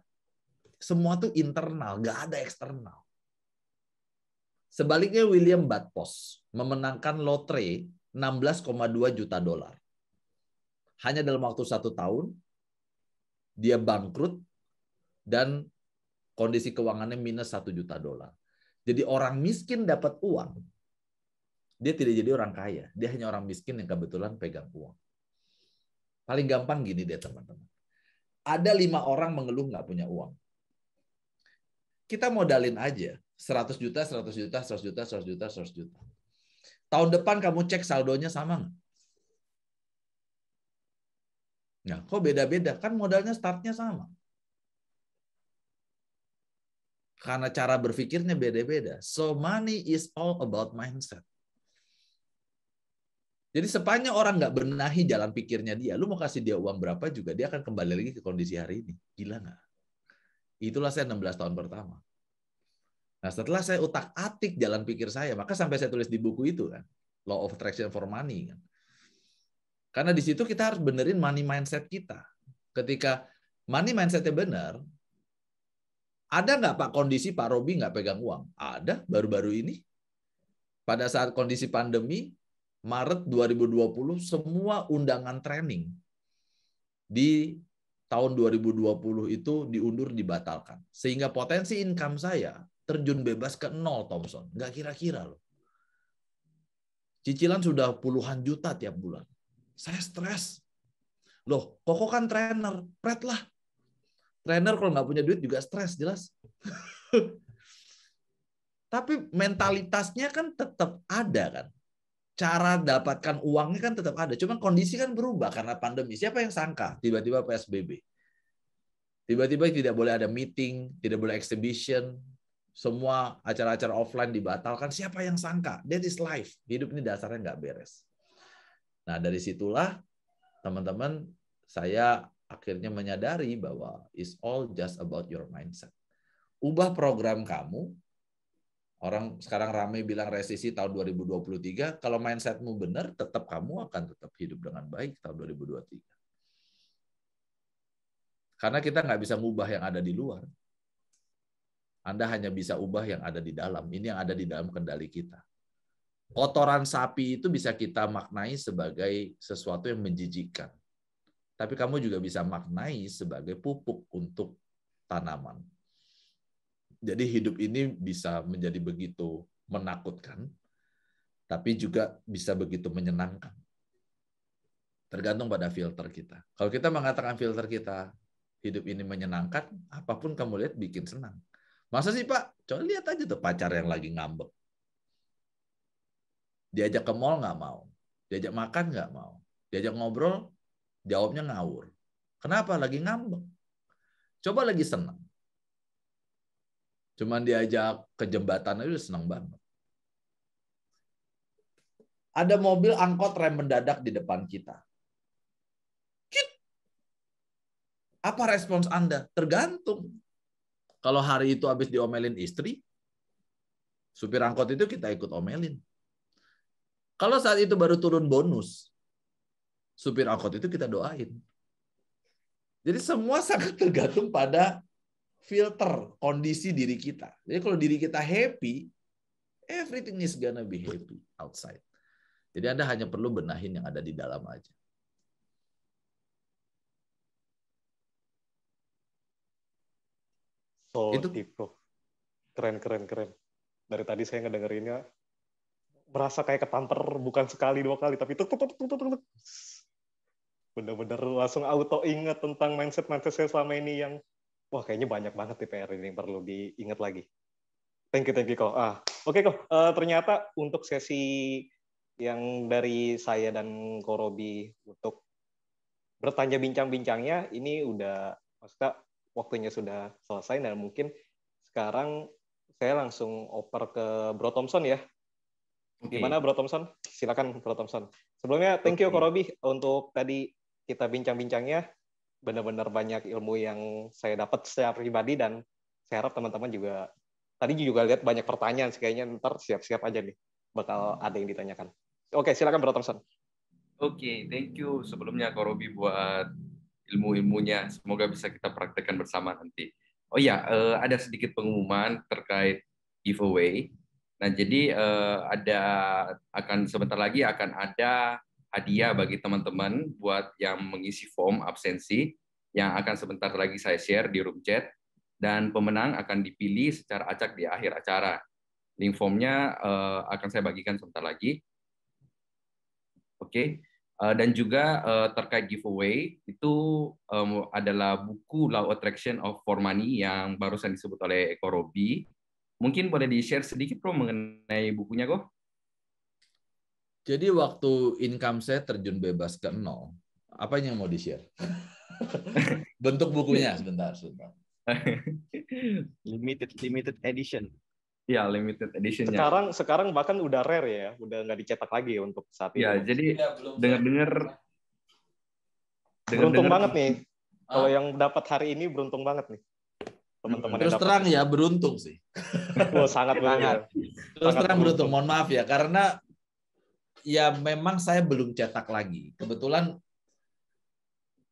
Semua tuh internal, nggak ada eksternal. Sebaliknya William Buffett memenangkan lotre 16,2 juta dolar. Hanya dalam waktu 1 tahun, dia bangkrut dan kondisi keuangannya minus 1 juta dolar. Jadi orang miskin dapat uang, dia tidak jadi orang kaya. Dia hanya orang miskin yang kebetulan pegang uang. Paling gampang gini deh teman-teman. Ada 5 orang mengeluh nggak punya uang. Kita modalin aja 100 juta, 100 juta, 100 juta, 100 juta, 100 juta. Tahun depan kamu cek saldonya sama nggak? Nah, kok beda-beda? Kan modalnya startnya sama. Karena cara berpikirnya beda-beda. So money is all about mindset. Jadi sepanjang orang nggak benahi jalan pikirnya dia, lu mau kasih dia uang berapa juga, dia akan kembali lagi ke kondisi hari ini. Gila nggak? Itulah saya 16 tahun pertama. Nah, setelah saya utak-atik jalan pikir saya, maka sampai saya tulis di buku itu kan, Law of Attraction for Money. Kan. Karena di situ kita harus benerin money mindset kita. Ketika money mindset-nya benar, ada nggak Pak kondisi Pak Robi nggak pegang uang? Ada, baru-baru ini. Pada saat kondisi pandemi, Maret 2020, semua undangan training di tahun 2020 itu diundur, dibatalkan. Sehingga potensi income saya terjun bebas ke 0, Thompson. Nggak kira-kira loh. Cicilan sudah puluhan juta tiap bulan. Saya stres. Loh, Koko kan trainer. Pret lah. Trainer kalau nggak punya duit juga stres, jelas. Tapi mentalitasnya kan tetap ada kan. Cara dapatkan uangnya kan tetap ada. Cuma kondisi kan berubah karena pandemi. Siapa yang sangka tiba-tiba PSBB? Tiba-tiba tidak boleh ada meeting, tidak boleh exhibition, semua acara-acara offline dibatalkan. Siapa yang sangka? That is life. Hidup ini dasarnya nggak beres. Nah, dari situlah teman-teman saya akhirnya menyadari bahwa it's all just about your mindset. Ubah program kamu, Orang sekarang ramai bilang resesi tahun 2023. Kalau mindsetmu benar, tetap kamu akan tetap hidup dengan baik tahun 2023. Karena kita nggak bisa ngubah yang ada di luar. Anda hanya bisa ubah yang ada di dalam. Ini yang ada di dalam kendali kita. Kotoran sapi itu bisa kita maknai sebagai sesuatu yang menjijikkan. Tapi kamu juga bisa maknai sebagai pupuk untuk tanaman. Jadi hidup ini bisa menjadi begitu menakutkan, tapi juga bisa begitu menyenangkan. Tergantung pada filter kita. Kalau kita mengatakan filter kita, hidup ini menyenangkan, apapun kamu lihat bikin senang. Masa sih Pak? Coba lihat aja tuh pacar yang lagi ngambek. Diajak ke mall nggak mau. Diajak makan nggak mau. Diajak ngobrol, jawabnya ngawur. Kenapa? Lagi ngambek. Coba lagi senang. Cuman diajak ke jembatan aja udah senang banget. Ada mobil angkot rem mendadak di depan kita. Apa respons Anda? Tergantung. Kalau hari itu habis diomelin istri, supir angkot itu kita ikut omelin. Kalau saat itu baru turun bonus, supir angkot itu kita doain. Jadi semua sangat tergantung pada filter kondisi diri kita. Jadi kalau diri kita happy, everything is gonna be happy outside. Jadi Anda hanya perlu benahin yang ada di dalam aja. So Itu deep, bro. Keren. Dari tadi saya ngedengerinnya berasa kayak ketampar bukan sekali dua kali, tapi tuk. Bener-bener langsung auto ingat tentang mindset saya selama ini yang wah kayaknya banyak banget nih PR ini yang perlu diingat lagi. Thank you kok. Oke kok. Ternyata untuk sesi yang dari saya dan Ko Robi untuk bertanya bincang-bincangnya ini udah maksudnya waktunya sudah selesai dan mungkin sekarang saya langsung oper ke Bro Thompson ya. Gimana Bro Thompson? Silakan Bro Thompson. Sebelumnya thank you Ko Robi untuk tadi kita bincang-bincangnya. Benar-benar banyak ilmu yang saya dapat secara pribadi dan saya harap teman-teman juga tadi juga lihat banyak pertanyaan sih kayaknya ntar siap-siap aja nih bakal ada yang ditanyakan. Oke, silakan Bro Thompson. Oke, thank you sebelumnya Ko Robi buat ilmu-ilmunya. Semoga bisa kita praktekkan bersama nanti. Oh ya, ada sedikit pengumuman terkait giveaway. Nah, jadi sebentar lagi akan ada hadiah bagi teman-teman buat yang mengisi form absensi yang akan sebentar lagi saya share di room chat, dan pemenang akan dipilih secara acak di akhir acara. Link formnya akan saya bagikan sebentar lagi. Oke. Dan juga terkait giveaway itu adalah buku Law Attraction of For Money yang barusan disebut oleh Ko Robi. Mungkin boleh di-share sedikit Bro mengenai bukunya kok? jadi waktu income saya terjun bebas ke nol, apa yang mau di-share? Bentuk bukunya sebentar. Limited edition. Ya, limited edition-nya. Sekarang bahkan udah rare ya, udah nggak dicetak lagi untuk saat ini. Ya, jadi dengar-dengar beruntung banget nih. Kalau yang dapat hari ini beruntung banget nih. Teman-teman Terus terang ya beruntung sih. Sangat beruntung. Terus terang beruntung, mohon maaf ya, karena ya memang saya belum cetak lagi. Kebetulan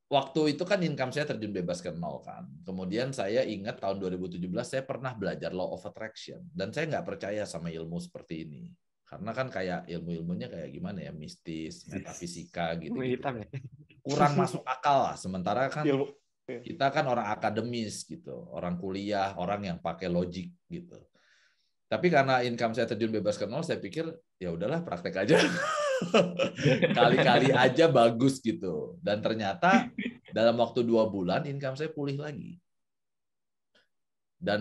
waktu itu kan income saya terjun bebas ke nol kan. Kemudian saya ingat tahun 2017 saya pernah belajar Law of Attraction. Dan saya nggak percaya sama ilmu seperti ini. Karena kan kayak ilmu-ilmunya kayak gimana ya, mistis, metafisika gitu. Kurang masuk akal lah. Sementara kan kita kan orang akademis gitu. Orang kuliah, orang yang pakai logik gitu. Tapi karena income saya terjun bebas ke nol, saya pikir ya udahlah praktek aja. Kali-kali aja bagus gitu. Dan ternyata dalam waktu 2 bulan income saya pulih lagi. Dan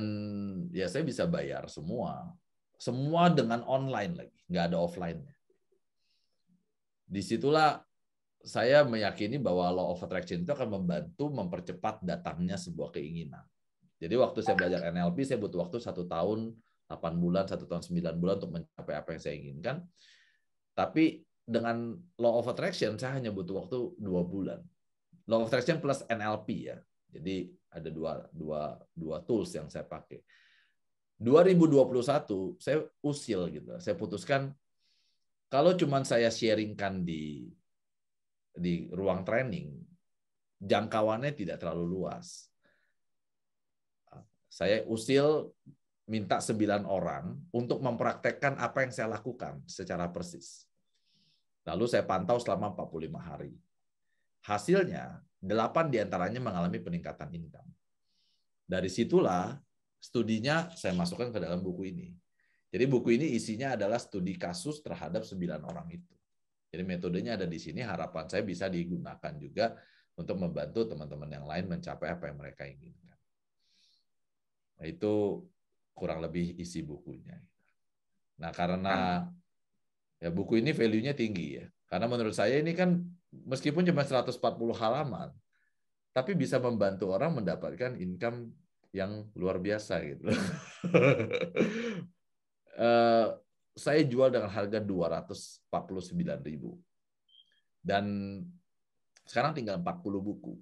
ya saya bisa bayar semua. Semua dengan online lagi, nggak ada offline-nya. Disitulah saya meyakini bahwa Law of Attraction itu akan membantu mempercepat datangnya sebuah keinginan. Jadi waktu saya belajar NLP, saya butuh waktu 1 tahun, 8 bulan, 1 tahun 9 bulan untuk mencapai apa yang saya inginkan. Tapi dengan Law of Attraction, saya hanya butuh waktu 2 bulan. Law of Attraction plus NLP ya. Jadi ada dua tools yang saya pakai. 2021 saya usil gitu. Saya putuskan kalau cuman saya sharingkan di ruang training, jangkauannya tidak terlalu luas. Saya usil minta 9 orang untuk mempraktekkan apa yang saya lakukan secara persis. Lalu saya pantau selama 45 hari. Hasilnya, 8 diantaranya mengalami peningkatan income. Dari situlah studinya saya masukkan ke dalam buku ini. Jadi buku ini isinya adalah studi kasus terhadap 9 orang itu. Jadi metodenya ada di sini, harapan saya bisa digunakan juga untuk membantu teman-teman yang lain mencapai apa yang mereka inginkan. Nah, itu kurang lebih isi bukunya. Nah, karena ya buku ini value-nya tinggi ya. Karena menurut saya ini kan meskipun cuma 140 halaman, tapi bisa membantu orang mendapatkan income yang luar biasa gitu. Saya jual dengan harga 249.000. Dan sekarang tinggal 40 buku.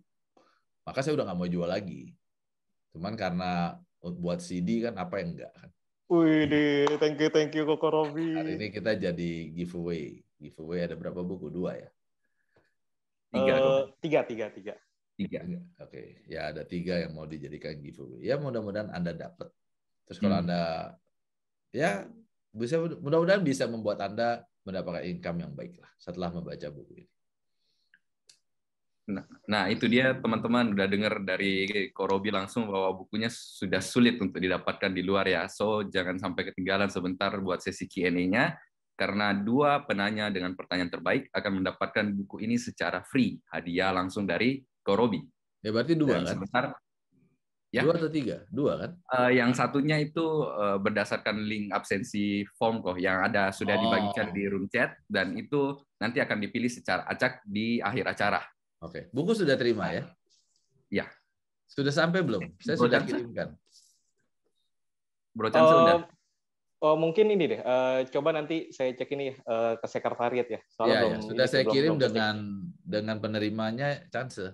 Maka saya udah nggak mau jual lagi. Cuman karena buat CD kan apa yang enggak kan. Wih, thank you Koko Robi. Hari ini kita jadi giveaway. Giveaway ada berapa buku? 2 ya? 3. 3. Oke, ya ada 3 yang mau dijadikan giveaway. Ya mudah-mudahan Anda dapat. Terus kalau Anda ya bisa, mudah-mudahan bisa membuat Anda mendapatkan income yang baik lah setelah membaca buku ini. Nah, itu dia teman-teman, udah dengar dari Ko Robi langsung bahwa bukunya sudah sulit untuk didapatkan di luar ya. So, jangan sampai ketinggalan sebentar buat sesi Q&A-nya, karena 2 penanya dengan pertanyaan terbaik akan mendapatkan buku ini secara free, hadiah langsung dari Ko Robi. Ya berarti 2 Dan kan? sebentar, ya? 2 atau 3? 2 kan? Yang satunya itu berdasarkan link absensi form kok, yang ada sudah dibagikan di room chat, dan itu nanti akan dipilih secara acak di akhir acara. Oke, buku sudah terima ya? Ya. Sudah sampai belum? Saya sudah kirimkan. Bro Chan sudah. Mungkin ini deh. Coba nanti saya cek ini ke sekretariat ya. Soalnya belum. Sudah saya kirim dengan penerimanya Chance.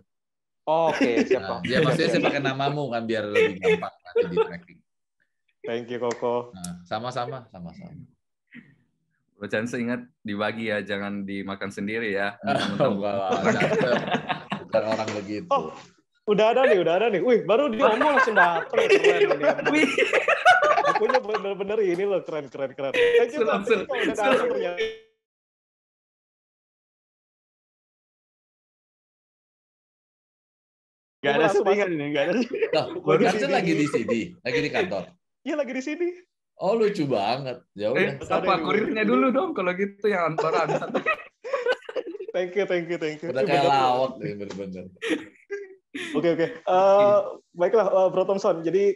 Oke, siap. Ya maksudnya saya pakai namamu kan biar lebih gampang nanti di tracking. Thank you Koko. Sama-sama. Bro Chance ingat dibagi ya, jangan dimakan sendiri ya. Bukan orang begitu. Oh, udah ada nih. Wih, baru dia ngomong langsung datang. Wih. Bukunya bener-bener ini loh, keren. Thank you, langsung. udah datang ternyata. Gak ada settingan ini, gak ada. Baru lagi di sini, lagi di kantor. Iya, lagi di sini. Oh, lucu banget. Ya udah. Apa kurirnya dulu dong kalau gitu yang baru habis. Thank you. Udah kayak lawak nih bener-bener. Oke. Baiklah, Bro Thompson. Jadi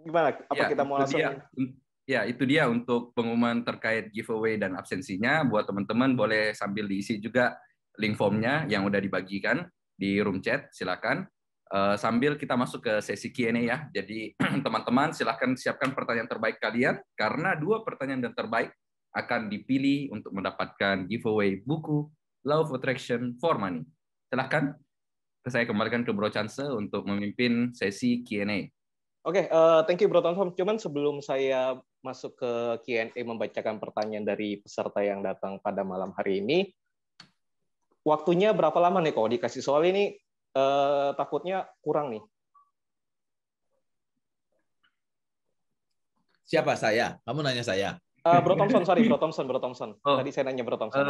gimana? Apa kita mau langsung? Ya, itu dia untuk pengumuman terkait giveaway dan absensinya. Buat teman-teman boleh sambil diisi juga link formnya yang udah dibagikan di room chat. Silakan. Sambil kita masuk ke sesi Q&A ya. Jadi teman-teman silakan siapkan pertanyaan terbaik kalian, karena 2 pertanyaan yang terbaik akan dipilih untuk mendapatkan giveaway buku Law of Attraction for Money. Silakan. Saya kembalikan ke Bro Chance untuk memimpin sesi Q&A. Oke, thank you Bro Thompson. Cuman sebelum saya masuk ke Q&A membacakan pertanyaan dari peserta yang datang pada malam hari ini, waktunya berapa lama nih kok dikasih soal ini? Takutnya kurang nih. Siapa saya? Kamu nanya saya. Bro Thompson. Oh. Tadi saya nanya Bro Thompson.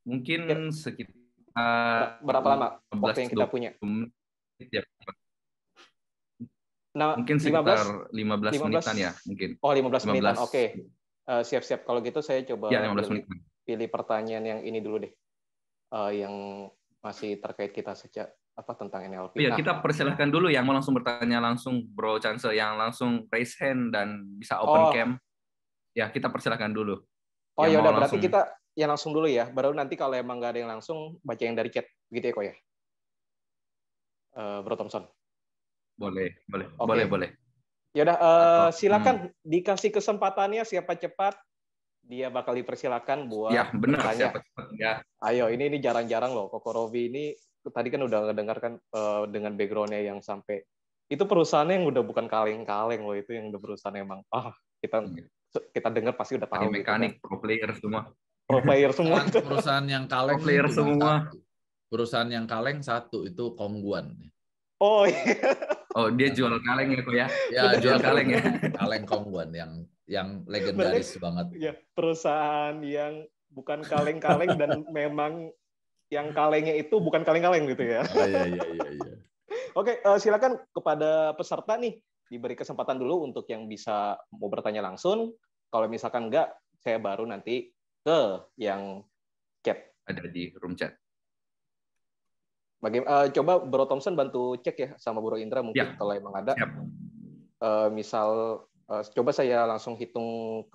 Mungkin sekitar berapa lama waktu yang kita punya? Nah, mungkin sekitar 15 menitan ya, mungkin. Oh, 15 menitan. Oke. Siap-siap. Kalau gitu saya coba ya, 15 menit. Pilih pertanyaan yang ini dulu deh. Yang masih terkait kita tentang NLP. Ya, kita persilahkan dulu yang mau langsung bertanya langsung, Bro Chance, yang langsung raise hand dan bisa open cam. Ya, kita persilahkan dulu. Oh ya udah, berarti kita yang langsung dulu ya. Baru nanti kalau emang nggak ada yang langsung, baca yang dari chat. Begitu ya, kok ya? Bro Thompson. Boleh. Ya udah, silakan dikasih kesempatannya, siapa cepat dia bakal dipersilakan buat benar, bertanya. Ya. Ayo, ini jarang-jarang loh. Koko Robi ini tadi kan udah ngedengarkan dengan background-nya yang sampai Itu perusahaannya yang udah bukan kaleng-kaleng loh, itu yang udah perusahaan emang kita dengar pasti udah tahu Dari mekanik, gitu kan. pro player semua. Pro player semua itu. Perusahaan yang kaleng Pro player cuma semua. satu. Perusahaan yang kaleng satu itu Kongguan. Oh iya. Oh, dia jual kaleng ya kok ya? Ya, Jual dia kaleng ya. kaleng Kongguan yang legendaris banget. Ya, perusahaan yang bukan kaleng-kaleng dan memang yang kalengnya itu bukan kaleng-kaleng gitu ya. Oh, iya. Oke, silakan kepada peserta nih diberi kesempatan dulu untuk yang bisa mau bertanya langsung. Kalau misalkan enggak, saya baru nanti ke yang chat. Ada di room chat. Coba Bro Thompson bantu cek ya sama Bro Indra mungkin Ya. kalau emang ada. Siap. Misal coba saya langsung hitung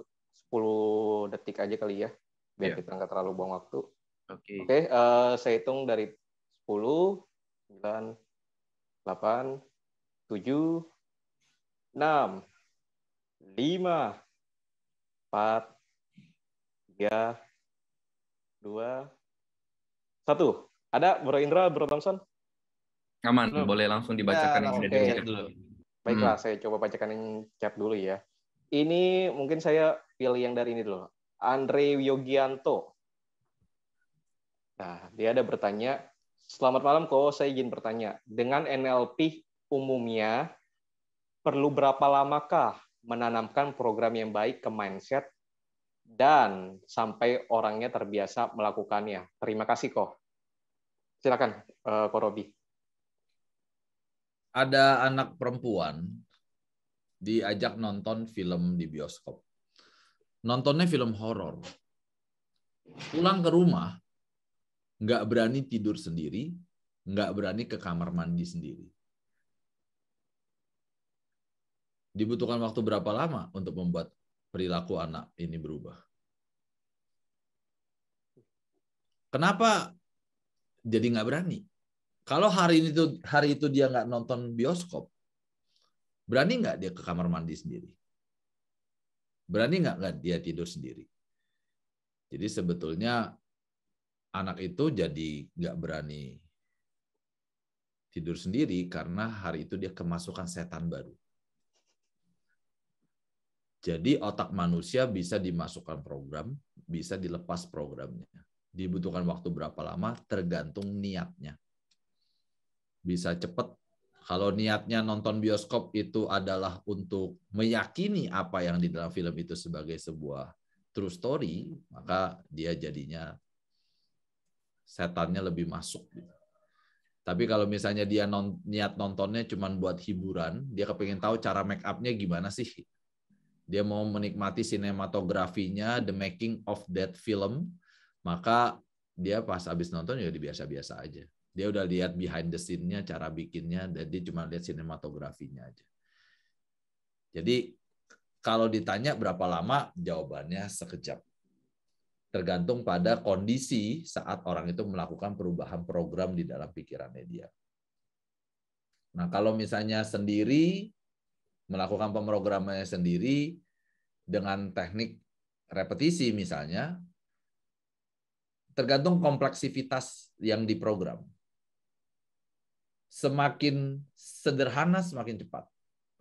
10 detik aja kali ya, biar kita nggak terlalu buang waktu. Oke, saya hitung dari 10, 9, 8, 7, 6, 5, 4, 3, 2, 1. Ada Bro Indra, Bro Thompson? Aman, boleh langsung dibacakan yang ada di chat dulu. Baiklah, saya coba bacakan yang chat dulu ya. Ini mungkin saya pilih yang dari ini dulu. Andre Yogianto. Nah, dia ada bertanya, selamat malam kok, saya izin bertanya. Dengan NLP umumnya, perlu berapa lamakah menanamkan program yang baik ke mindset dan sampai orangnya terbiasa melakukannya? Terima kasih kok. Silakan, Ko Robi. Ada anak perempuan diajak nonton film di bioskop. Nontonnya film horor. Pulang ke rumah, nggak berani tidur sendiri, nggak berani ke kamar mandi sendiri. Dibutuhkan waktu berapa lama untuk membuat perilaku anak ini berubah? Kenapa jadi nggak berani? Kalau hari itu dia nggak nonton bioskop, berani nggak dia ke kamar mandi sendiri? Berani nggak dia tidur sendiri? Jadi sebetulnya anak itu jadi nggak berani tidur sendiri karena hari itu dia kemasukan setan baru. Jadi otak manusia bisa dimasukkan program, bisa dilepas programnya. Dibutuhkan waktu berapa lama tergantung niatnya. Bisa cepat. Kalau niatnya nonton bioskop itu adalah untuk meyakini apa yang di dalam film itu sebagai sebuah true story, maka dia jadinya setannya lebih masuk. Tapi kalau misalnya dia niat nontonnya cuma buat hiburan, dia kepengen tahu cara make up-nya gimana sih. Dia mau menikmati sinematografinya, the making of that film, maka dia pas habis nonton ya biasa-biasa aja. Dia udah lihat behind the scene-nya, cara bikinnya, dan dia cuma lihat sinematografinya aja. Jadi kalau ditanya berapa lama, jawabannya sekejap. Tergantung pada kondisi saat orang itu melakukan perubahan program di dalam pikirannya dia. Nah, kalau misalnya sendiri, melakukan pemrogramannya sendiri, dengan teknik repetisi misalnya, tergantung kompleksitas yang diprogram. Semakin sederhana, semakin cepat.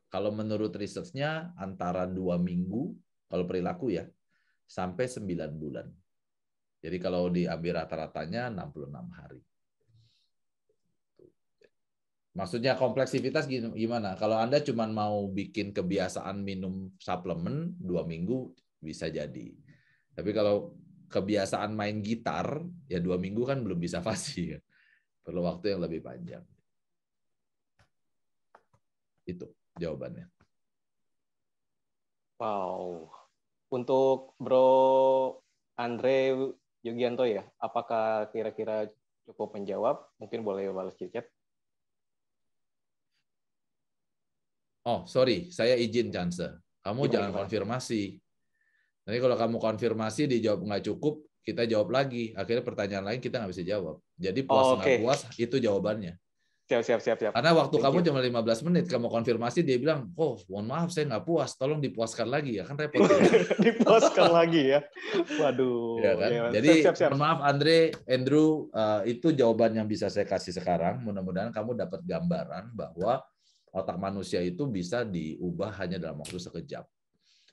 Kalau menurut risetnya, antara 2 minggu, kalau perilaku ya, sampai 9 bulan. Jadi kalau diambil rata-ratanya 66 hari. Maksudnya kompleksitas gimana? Kalau Anda cuma mau bikin kebiasaan minum suplemen 2 minggu, bisa jadi. Tapi kalau kebiasaan main gitar, ya 2 minggu kan belum bisa fasih. Perlu waktu yang lebih panjang. Itu jawabannya. Wow. Untuk Bro Andre Yogianto ya, apakah kira-kira cukup menjawab? Mungkin boleh balas chat. Oh, sorry, saya izin Chance. Kamu jangan konfirmasi. Nanti kalau kamu konfirmasi dijawab nggak cukup, kita jawab lagi. Akhirnya pertanyaan lain kita nggak bisa jawab. Jadi puas nggak puas itu jawabannya. Siap. Karena waktu kamu cuma 15 menit, kamu konfirmasi, dia bilang, oh mohon maaf saya nggak puas, tolong dipuaskan lagi ya, kan repot. Dipuaskan lagi ya. Waduh. Ya, kan? Ya, jadi siap. mohon maaf Andrew, itu jawaban yang bisa saya kasih sekarang. Mudah-mudahan kamu dapat gambaran bahwa otak manusia itu bisa diubah hanya dalam waktu sekejap.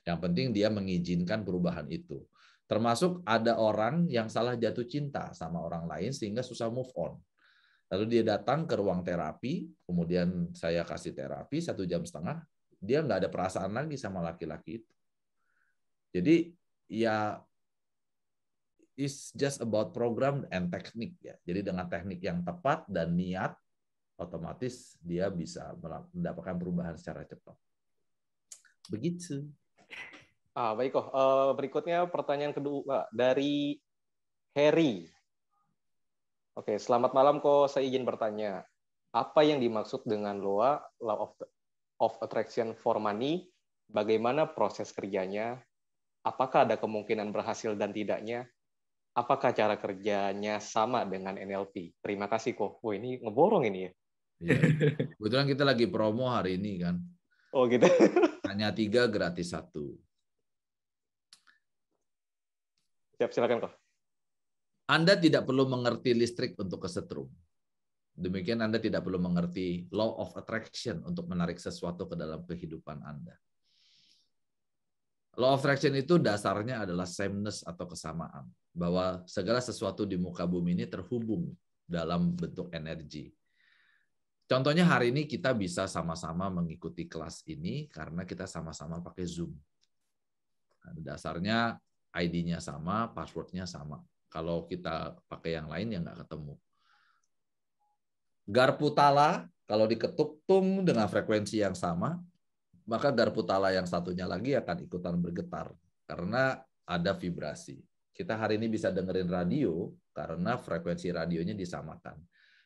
Yang penting dia mengizinkan perubahan itu. Termasuk ada orang yang salah jatuh cinta sama orang lain sehingga susah move on. Lalu dia datang ke ruang terapi, kemudian saya kasih terapi 1,5 jam, dia nggak ada perasaan lagi sama laki-laki itu. Jadi ya it's just about program and teknik ya. Jadi dengan teknik yang tepat dan niat, otomatis dia bisa mendapatkan perubahan secara cepat. Begitu. Baik kok. Berikutnya pertanyaan kedua dari Harry. Oke, selamat malam kok. Saya izin bertanya, apa yang dimaksud dengan law of attraction for money? Bagaimana proses kerjanya? Apakah ada kemungkinan berhasil dan tidaknya? Apakah cara kerjanya sama dengan NLP? Terima kasih kok. Wah, ini ngeborong ini ya. Iya. Kebetulan kita lagi promo hari ini kan. Oh gitu. Hanya 3 gratis 1. Siap, silakan kok. Anda tidak perlu mengerti listrik untuk kesetrum. Demikian Anda tidak perlu mengerti law of attraction untuk menarik sesuatu ke dalam kehidupan Anda. Law of attraction itu dasarnya adalah sameness atau kesamaan. Bahwa segala sesuatu di muka bumi ini terhubung dalam bentuk energi. Contohnya hari ini kita bisa sama-sama mengikuti kelas ini karena kita sama-sama pakai Zoom. Dasarnya ID-nya sama, password-nya sama. Kalau kita pakai yang lain ya nggak ketemu. Garpu tala kalau diketuk tung dengan frekuensi yang sama, maka garpu tala yang satunya lagi akan ikutan bergetar karena ada vibrasi. Kita hari ini bisa dengerin radio karena frekuensi radionya disamakan.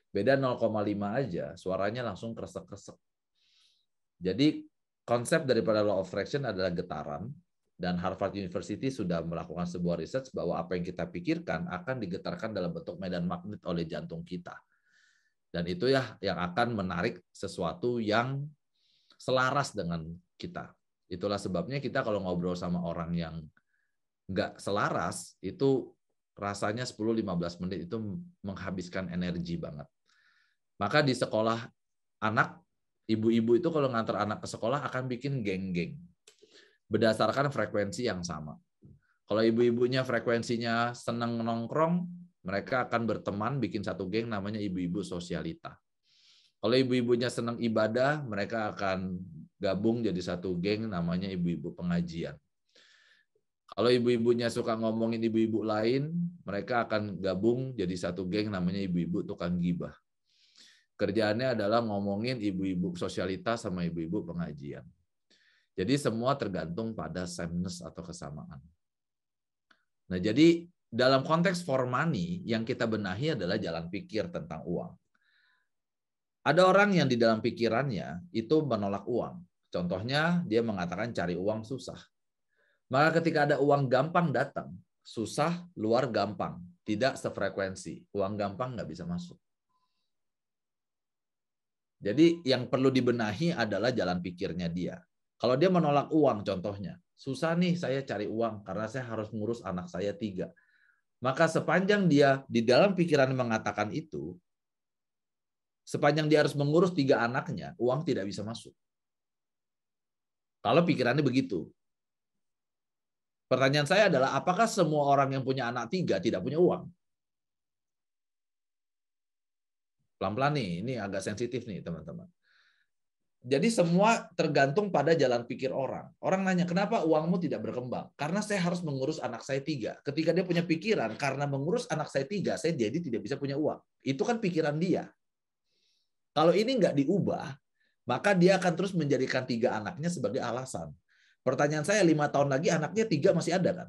Beda 0,5 aja, suaranya langsung kresek-kresek. Jadi konsep daripada law of attraction adalah getaran. Dan Harvard University sudah melakukan sebuah research bahwa apa yang kita pikirkan akan digetarkan dalam bentuk medan magnet oleh jantung kita. Dan itu ya yang akan menarik sesuatu yang selaras dengan kita. Itulah sebabnya kita kalau ngobrol sama orang yang nggak selaras, itu rasanya 10-15 menit itu menghabiskan energi banget. Maka di sekolah anak, ibu-ibu itu kalau ngantar anak ke sekolah akan bikin geng-geng. Berdasarkan frekuensi yang sama. Kalau ibu-ibunya frekuensinya senang nongkrong, mereka akan berteman bikin satu geng namanya ibu-ibu sosialita. Kalau ibu-ibunya senang ibadah, mereka akan gabung jadi satu geng namanya ibu-ibu pengajian. Kalau ibu-ibunya suka ngomongin ibu-ibu lain, mereka akan gabung jadi satu geng namanya ibu-ibu tukang gibah. Kerjaannya adalah ngomongin ibu-ibu sosialita sama ibu-ibu pengajian. Jadi semua tergantung pada sameness atau kesamaan. Nah, jadi dalam konteks for money yang kita benahi adalah jalan pikir tentang uang. Ada orang yang di dalam pikirannya itu menolak uang. Contohnya dia mengatakan cari uang susah. Maka ketika ada uang gampang datang, susah luar gampang, tidak sefrekuensi. Uang gampang nggak bisa masuk. Jadi yang perlu dibenahi adalah jalan pikirnya dia. Kalau dia menolak uang contohnya, susah nih saya cari uang karena saya harus ngurus anak saya 3. Maka sepanjang dia di dalam pikiran mengatakan itu, sepanjang dia harus mengurus 3 anaknya, uang tidak bisa masuk. Kalau pikirannya begitu. Pertanyaan saya adalah, apakah semua orang yang punya anak 3 tidak punya uang? Pelan-pelan nih, ini agak sensitif nih teman-teman. Jadi semua tergantung pada jalan pikir orang. Orang nanya, kenapa uangmu tidak berkembang? Karena saya harus mengurus anak saya 3. Ketika dia punya pikiran, karena mengurus anak saya 3, saya jadi tidak bisa punya uang. Itu kan pikiran dia. Kalau ini nggak diubah, maka dia akan terus menjadikan 3 anaknya sebagai alasan. Pertanyaan saya, 5 tahun lagi anaknya 3 masih ada kan?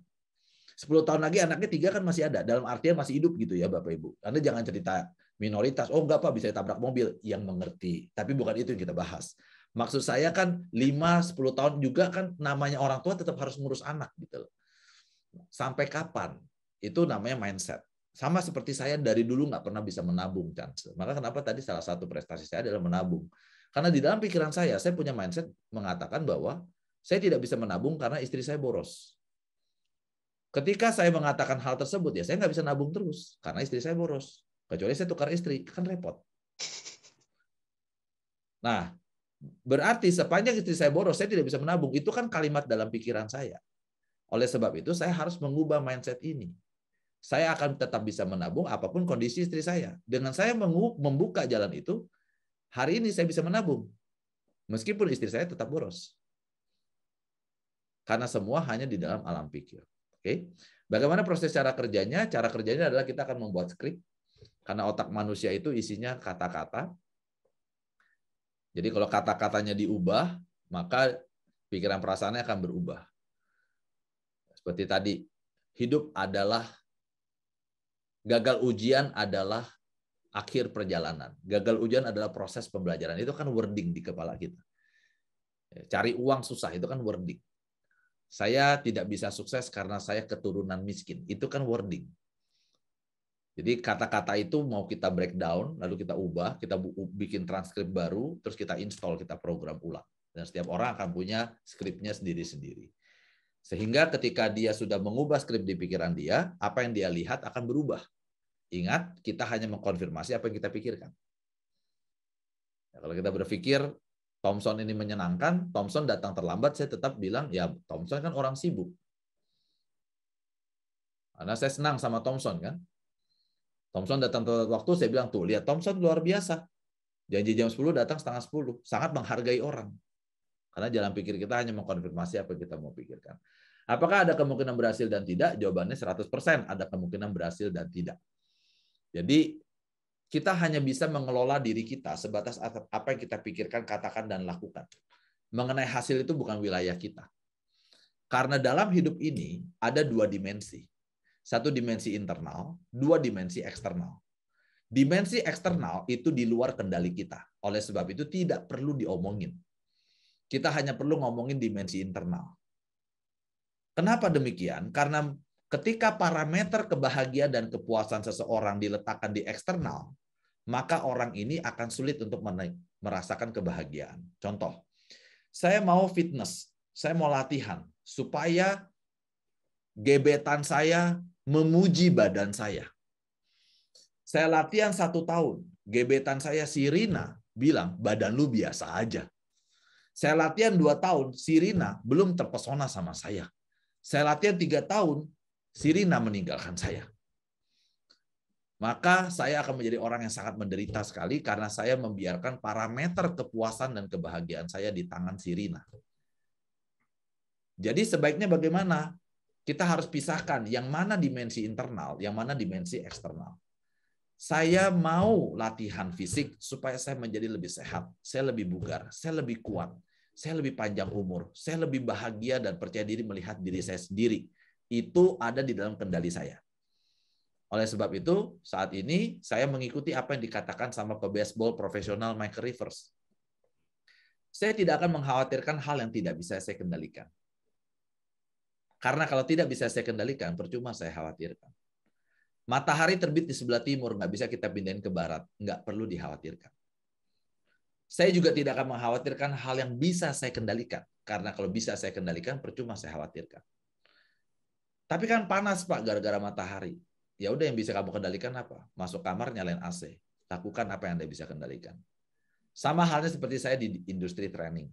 10 tahun lagi anaknya 3 kan masih ada. Dalam artian masih hidup gitu ya Bapak Ibu. Anda jangan cerita minoritas. Oh enggak Pak, bisa tabrak mobil. Yang mengerti. Tapi bukan itu yang kita bahas. Maksud saya kan 5-10 tahun juga kan namanya orang tua tetap harus ngurus anak gitu loh. Sampai kapan? Itu namanya mindset. Sama seperti saya dari dulu nggak pernah bisa menabung, Chance. Maka kenapa tadi salah satu prestasi saya adalah menabung. Karena di dalam pikiran saya punya mindset mengatakan bahwa saya tidak bisa menabung karena istri saya boros. Ketika saya mengatakan hal tersebut, ya saya nggak bisa nabung terus karena istri saya boros. Kecuali saya tukar istri, kan repot. Nah, Berarti sepanjang istri saya boros, saya tidak bisa menabung. Itu kan kalimat dalam pikiran saya. Oleh sebab itu, saya harus mengubah mindset ini. Saya akan tetap bisa menabung apapun kondisi istri saya. Dengan saya membuka jalan itu, hari ini saya bisa menabung. Meskipun istri saya tetap boros. Karena semua hanya di dalam alam pikir. Oke? Bagaimana proses cara kerjanya? Cara kerjanya adalah kita akan membuat skrip. Karena otak manusia itu isinya kata-kata. Jadi kalau kata-katanya diubah, maka pikiran perasaannya akan berubah. Seperti tadi, gagal ujian adalah akhir perjalanan. Gagal ujian adalah proses pembelajaran. Itu kan wording di kepala kita. Cari uang susah, itu kan wording. Saya tidak bisa sukses karena saya keturunan miskin. Itu kan wording. Jadi kata-kata itu mau kita breakdown, lalu kita ubah, kita bikin transkrip baru, terus kita install, kita program ulang. Dan setiap orang akan punya skripnya sendiri-sendiri. Sehingga ketika dia sudah mengubah skrip di pikiran dia, apa yang dia lihat akan berubah. Ingat, kita hanya mengkonfirmasi apa yang kita pikirkan. Ya, kalau kita berpikir, Thompson ini menyenangkan, Thompson datang terlambat, saya tetap bilang, ya Thompson kan orang sibuk. Karena saya senang sama Thompson kan. Thompson datang tepat waktu, saya bilang, tuh lihat Thompson luar biasa. Janji jam 10 datang setengah 10. Sangat menghargai orang. Karena jalan pikir kita hanya mengkonfirmasi apa yang kita mau pikirkan. Apakah ada kemungkinan berhasil dan tidak? Jawabannya 100% ada kemungkinan berhasil dan tidak. Jadi kita hanya bisa mengelola diri kita sebatas apa yang kita pikirkan, katakan, dan lakukan. Mengenai hasil itu bukan wilayah kita. Karena dalam hidup ini ada dua dimensi. Satu dimensi internal, dua dimensi eksternal. Dimensi eksternal itu di luar kendali kita. Oleh sebab itu tidak perlu diomongin. Kita hanya perlu ngomongin dimensi internal. Kenapa demikian? Karena ketika parameter kebahagiaan dan kepuasan seseorang diletakkan di eksternal, maka orang ini akan sulit untuk merasakan kebahagiaan. Contoh, saya mau fitness, saya mau latihan, supaya gebetan saya memuji badan saya. Saya latihan 1 tahun, gebetan saya si Rina bilang, badan lu biasa aja. Saya latihan 2 tahun, si Rina belum terpesona sama saya. Saya latihan 3 tahun, si Rina meninggalkan saya. Maka saya akan menjadi orang yang sangat menderita sekali karena saya membiarkan parameter kepuasan dan kebahagiaan saya di tangan si Rina. Jadi sebaiknya bagaimana? Kita harus pisahkan yang mana dimensi internal, yang mana dimensi eksternal. Saya mau latihan fisik supaya saya menjadi lebih sehat, saya lebih bugar, saya lebih kuat, saya lebih panjang umur, saya lebih bahagia dan percaya diri melihat diri saya sendiri. Itu ada di dalam kendali saya. Oleh sebab itu, saat ini saya mengikuti apa yang dikatakan sama pebaseball profesional Michael Rivers. Saya tidak akan mengkhawatirkan hal yang tidak bisa saya kendalikan. Karena kalau tidak bisa saya kendalikan, percuma saya khawatirkan. Matahari terbit di sebelah timur, nggak bisa kita pindahin ke barat. Nggak perlu dikhawatirkan. Saya juga tidak akan mengkhawatirkan hal yang bisa saya kendalikan. Karena kalau bisa saya kendalikan, percuma saya khawatirkan. Tapi kan panas, Pak, gara-gara matahari. Ya udah, yang bisa kamu kendalikan apa? Masuk kamar, nyalain AC. Lakukan apa yang Anda bisa kendalikan. Sama halnya seperti saya di industri training.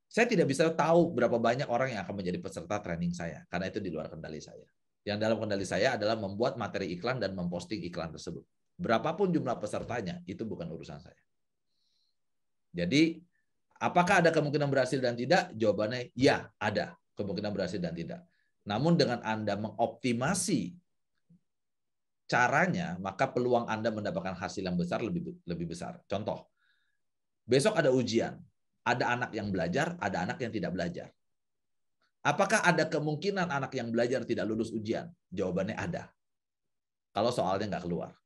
Saya tidak bisa tahu berapa banyak orang yang akan menjadi peserta training saya, karena itu di luar kendali saya. Yang dalam kendali saya adalah membuat materi iklan dan memposting iklan tersebut. Berapapun jumlah pesertanya, itu bukan urusan saya. Jadi, apakah ada kemungkinan berhasil dan tidak? Jawabannya ya, ada kemungkinan berhasil dan tidak. Namun dengan Anda mengoptimasi caranya, maka peluang Anda mendapatkan hasil yang besar lebih besar. Contoh, besok ada ujian. Ada anak yang belajar, ada anak yang tidak belajar. Apakah ada kemungkinan anak yang belajar tidak lulus ujian? Jawabannya ada. Kalau soalnya nggak keluar.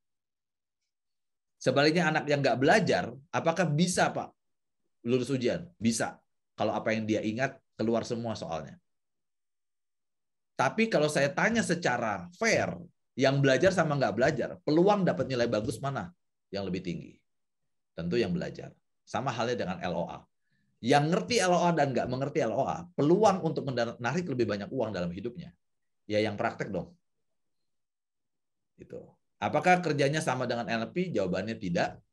Sebaliknya anak yang nggak belajar, apakah bisa, Pak, lulus ujian? Bisa. Kalau apa yang dia ingat keluar semua soalnya. Tapi kalau saya tanya secara fair, yang belajar sama nggak belajar, peluang dapat nilai bagus mana yang lebih tinggi? Tentu yang belajar. Sama halnya dengan LOA. Yang ngerti LOA dan nggak mengerti LOA, peluang untuk menarik lebih banyak uang dalam hidupnya. Ya yang praktek dong. Gitu. Apakah kerjanya sama dengan NLP? Jawabannya tidak.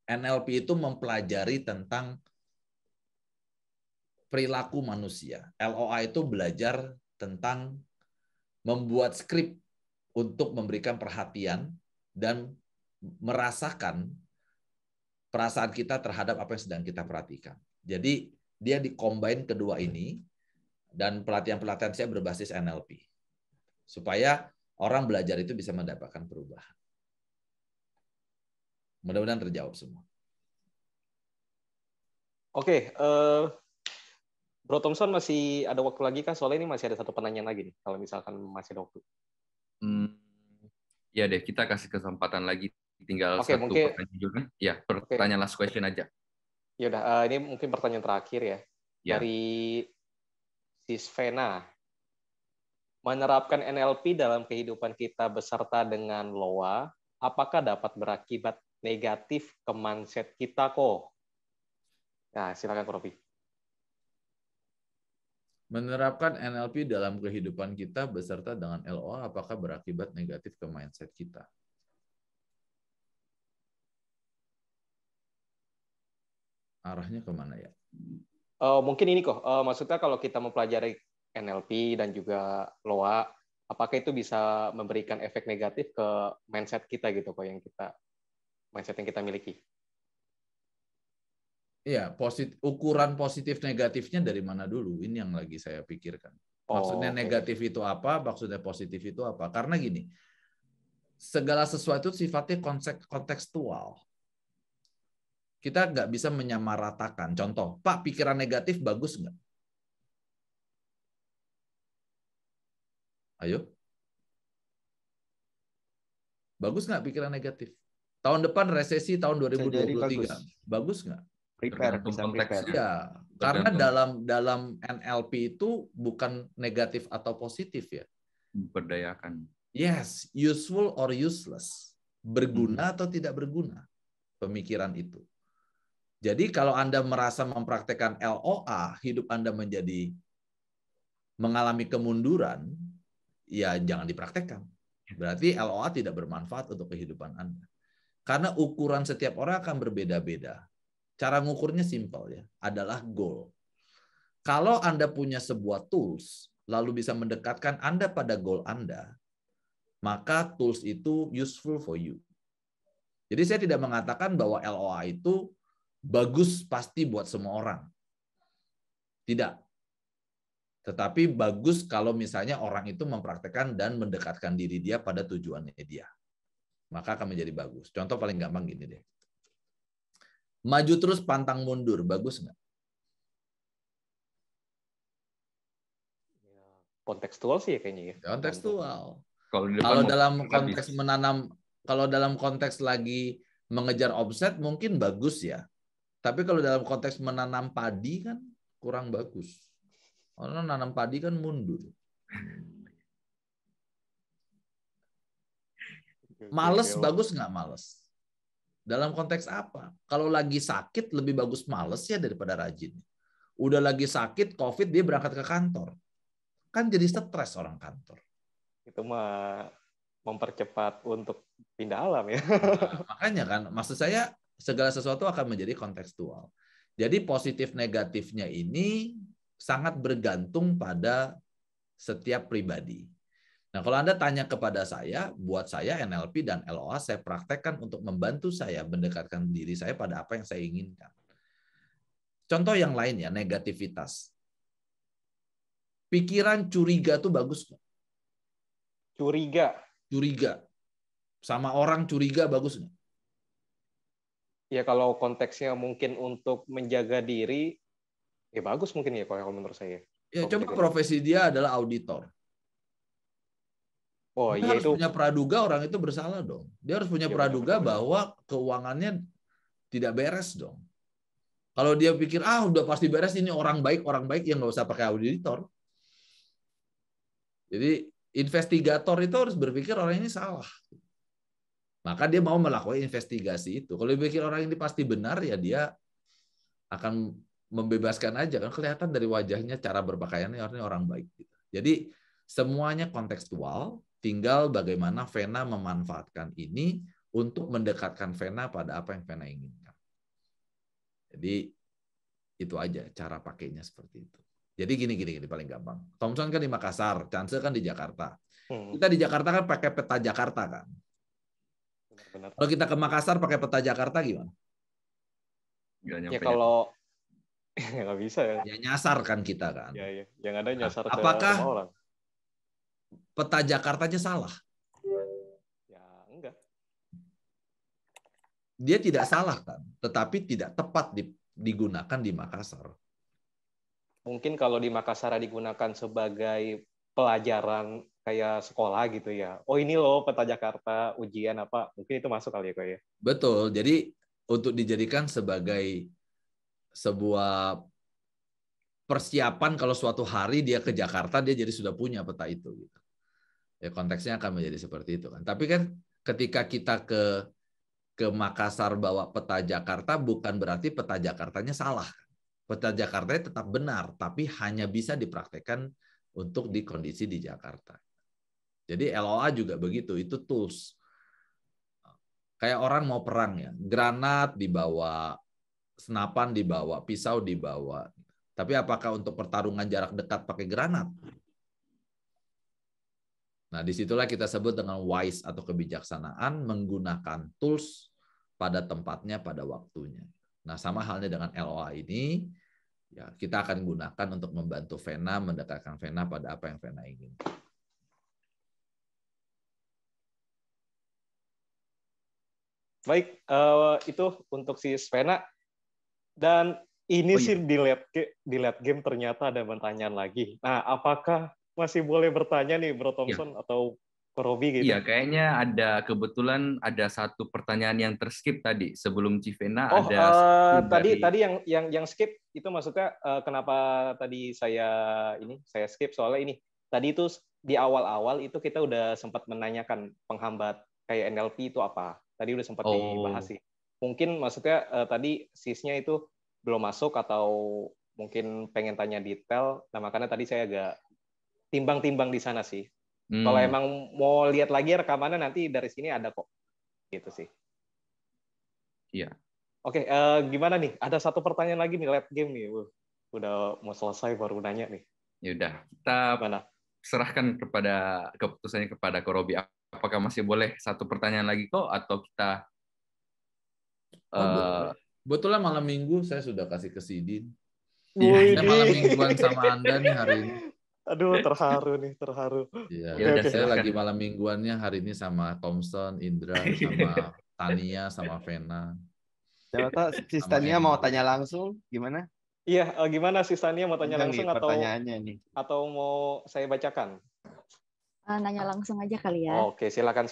NLP itu mempelajari tentang perilaku manusia. LOA itu belajar tentang membuat skrip untuk memberikan perhatian dan merasakan perasaan kita terhadap apa yang sedang kita perhatikan. Jadi dia dikombin kedua ini, dan pelatihan-pelatihan saya berbasis NLP. Supaya orang belajar itu bisa mendapatkan perubahan. Mudah-mudahan terjawab semua. Oke, Bro Thompson masih ada waktu lagi kah? Soalnya ini masih ada satu pertanyaan lagi nih, kalau misalkan masih ada waktu. Ya deh, kita kasih kesempatan lagi. Tinggal Oke, satu mungkin, pertanyaan juga. Ya, pertanyaan last question aja. Ya udah, ini mungkin pertanyaan terakhir ya. Ya. Dari Sisvena. Menerapkan NLP dalam kehidupan kita beserta dengan LOA, apakah dapat berakibat negatif ke mindset kita kok? Nah, silakan Robi. Menerapkan NLP dalam kehidupan kita beserta dengan LOA, apakah berakibat negatif ke mindset kita? Arahnya kemana ya? Mungkin ini kok, maksudnya kalau kita mempelajari NLP dan juga LOA, apakah itu bisa memberikan efek negatif ke mindset kita gitu kok, mindset yang kita miliki? Iya, ukuran positif negatifnya dari mana dulu? Ini yang lagi saya pikirkan. Maksudnya negatif itu apa? Maksudnya positif itu apa? Karena gini, segala sesuatu sifatnya kontekstual. Kita nggak bisa menyamaratakan. Contoh, Pak, pikiran negatif bagus nggak? Ayo. Bagus nggak pikiran negatif? Tahun depan resesi tahun 2023. Bagus nggak? Prepare, bisa prepare. Ya, karena dalam NLP itu bukan negatif atau positif ya. Berdayakan. Yes, useful or useless. Berguna atau tidak berguna pemikiran itu. Jadi kalau Anda merasa mempraktekkan LOA, hidup Anda mengalami kemunduran, ya jangan dipraktekkan. Berarti LOA tidak bermanfaat untuk kehidupan Anda. Karena ukuran setiap orang akan berbeda-beda. Cara ngukurnya simpel ya, adalah goal. Kalau Anda punya sebuah tools, lalu bisa mendekatkan Anda pada goal Anda, maka tools itu useful for you. Jadi saya tidak mengatakan bahwa LOA itu bagus pasti buat semua orang. Tidak. Tetapi bagus kalau misalnya orang itu mempraktekkan dan mendekatkan diri dia pada tujuannya dia. Maka akan menjadi bagus. Contoh paling gampang gini deh. Maju terus pantang mundur, bagus nggak? Kontekstual sih ya kayaknya ya. Kontekstual. Kalau dalam konteks lagi mengejar omset mungkin bagus ya. Tapi kalau dalam konteks menanam padi kan kurang bagus. Orang nanam padi kan mundur. Males bagus nggak males? Dalam konteks apa? Kalau lagi sakit lebih bagus males ya daripada rajin. Udah lagi sakit COVID dia berangkat ke kantor. Kan jadi stres orang kantor. Itu mah mempercepat untuk pindah alam ya. Nah, makanya kan maksud saya segala sesuatu akan menjadi kontekstual. Jadi positif negatifnya ini sangat bergantung pada setiap pribadi. Nah, kalau Anda tanya kepada saya, buat saya NLP dan LOA saya praktekkan untuk membantu saya mendekatkan diri saya pada apa yang saya inginkan. Contoh yang lain ya, negativitas. Pikiran curiga tuh bagus nggak? Curiga. Sama orang curiga bagus nggak? Ya kalau konteksnya mungkin untuk menjaga diri, ya bagus mungkin ya kalau menurut saya. Ya coba profesi dia adalah auditor. Dia harus punya praduga orang itu bersalah dong. Dia harus punya praduga bahwa keuangannya tidak beres dong. Kalau dia pikir udah pasti beres ini orang baik ya nggak usah pakai auditor. Jadi investigator itu harus berpikir orang ini salah. Maka dia mau melakukan investigasi itu. Kalau dia pikir orang ini pasti benar, ya dia akan membebaskan aja. Kan kelihatan dari wajahnya, cara berpakaiannya orang baik. Jadi semuanya kontekstual, tinggal bagaimana Vena memanfaatkan ini untuk mendekatkan Vena pada apa yang Vena inginkan. Jadi Itu aja cara pakainya seperti itu. Jadi gini paling gampang. Thompson kan di Makassar, Chance kan di Jakarta. Kita di Jakarta kan pakai peta Jakarta kan. Benar-benar. Kalau kita ke Makassar pakai peta Jakarta gimana? Ya kalau nggak bisa ya. Ya nyasar kan kita kan. Ya. Yang ada nyasar ke apakah rumah orang. Peta Jakartanya salah? Ya enggak. Dia tidak salah kan, tetapi tidak tepat digunakan di Makassar. Mungkin kalau di Makassar digunakan sebagai pelajaran kayak sekolah gitu ya. Oh ini loh peta Jakarta, ujian apa, mungkin itu masuk kali ya kok ya. Betul, jadi untuk dijadikan sebagai sebuah persiapan kalau suatu hari dia ke Jakarta, dia jadi sudah punya peta itu. Gitu. Ya konteksnya akan menjadi seperti itu kan. Tapi kan ketika kita ke Makassar bawa peta Jakarta, bukan berarti peta Jakartanya salah. Peta Jakartanya tetap benar, tapi hanya bisa dipraktekkan untuk di kondisi di Jakarta. Jadi LOA juga begitu, itu tools. Kayak orang mau perang ya, granat dibawa, senapan dibawa, pisau dibawa. Tapi apakah untuk pertarungan jarak dekat pakai granat? Nah, disitulah kita sebut dengan wise atau kebijaksanaan menggunakan tools pada tempatnya, pada waktunya. Nah, sama halnya dengan LOA ini, ya kita akan gunakan untuk membantu Vena, mendekatkan Vena pada apa yang Vena ingin. Baik, itu untuk si Svena. Dan ini sih di late game ternyata ada pertanyaan lagi. Nah, apakah masih boleh bertanya nih Bro Thompson atau Robi gitu? Iya, kayaknya kebetulan ada satu pertanyaan yang terskip tadi sebelum Civena. Tadi yang skip itu maksudnya kenapa tadi saya skip soalnya ini tadi itu di awal-awal itu kita udah sempat menanyakan penghambat kayak NLP itu apa. Tadi udah sempat dibahas sih. Mungkin maksudnya tadi sisnya itu belum masuk atau mungkin pengen tanya detail. Nah, makanya tadi saya agak timbang-timbang di sana sih. Kalau emang mau lihat lagi rekamannya nanti dari sini ada kok. Gitu sih. Iya. Oke, gimana nih? Ada satu pertanyaan lagi nih, late game nih. Udah mau selesai baru nanya nih. Ya udah, kita serahkan keputusannya kepada Ko Robi. Apakah masih boleh satu pertanyaan lagi kok atau kita Betul malam minggu saya sudah kasih ke Sidin. Iya, malam mingguan sama Anda nih hari ini. Aduh, terharu nih, terharu. Iya, saya lagi malam mingguannya hari ini sama Thompson, Indra, sama Tania, sama Vena. Coba si Tania mau tanya langsung, gimana? Iya, gimana si Tania mau tanya langsung nih, atau mau saya bacakan? Nanya langsung aja kali ya. Oke, silakan.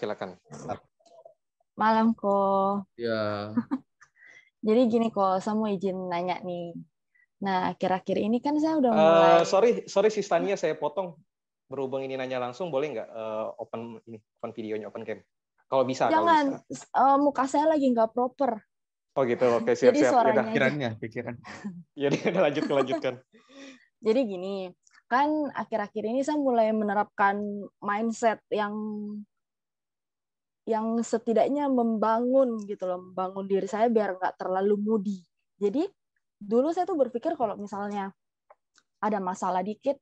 Malam kok. Ya. Jadi gini kok, saya mau izin nanya nih. Nah, akhir-akhir ini kan saya udah mulai. Sorry si Tania, saya potong. Berhubung ini nanya langsung, boleh nggak open videonya, open cam? Kalau bisa. Jangan, muka saya lagi nggak proper. Oh gitu, oke siap. Jadi suaranya pikiran. Ya udah lanjutkan. Jadi gini, kan akhir-akhir ini saya mulai menerapkan mindset yang setidaknya membangun diri saya biar nggak terlalu moody. Jadi dulu saya tuh berpikir kalau misalnya ada masalah dikit,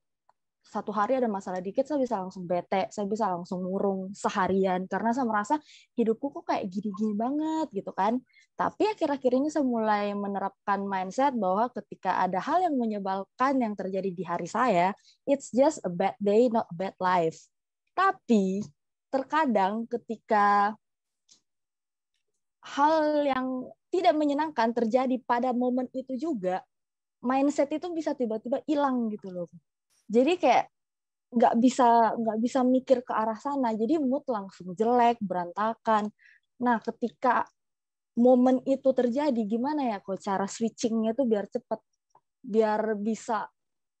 satu hari ada masalah dikit, saya bisa langsung bete, saya bisa langsung murung seharian karena saya merasa hidupku kok kayak gini-gini banget gitu kan. Tapi akhir-akhir ini saya mulai menerapkan mindset bahwa ketika ada hal yang menyebalkan yang terjadi di hari saya, it's just a bad day, not a bad life. Tapi terkadang ketika hal yang tidak menyenangkan terjadi pada momen itu juga, mindset itu bisa tiba-tiba hilang gitu loh. Jadi kayak nggak bisa mikir ke arah sana. Jadi mood langsung jelek, berantakan. Nah, ketika momen itu terjadi, gimana ya kok cara switchingnya tuh biar cepet, biar bisa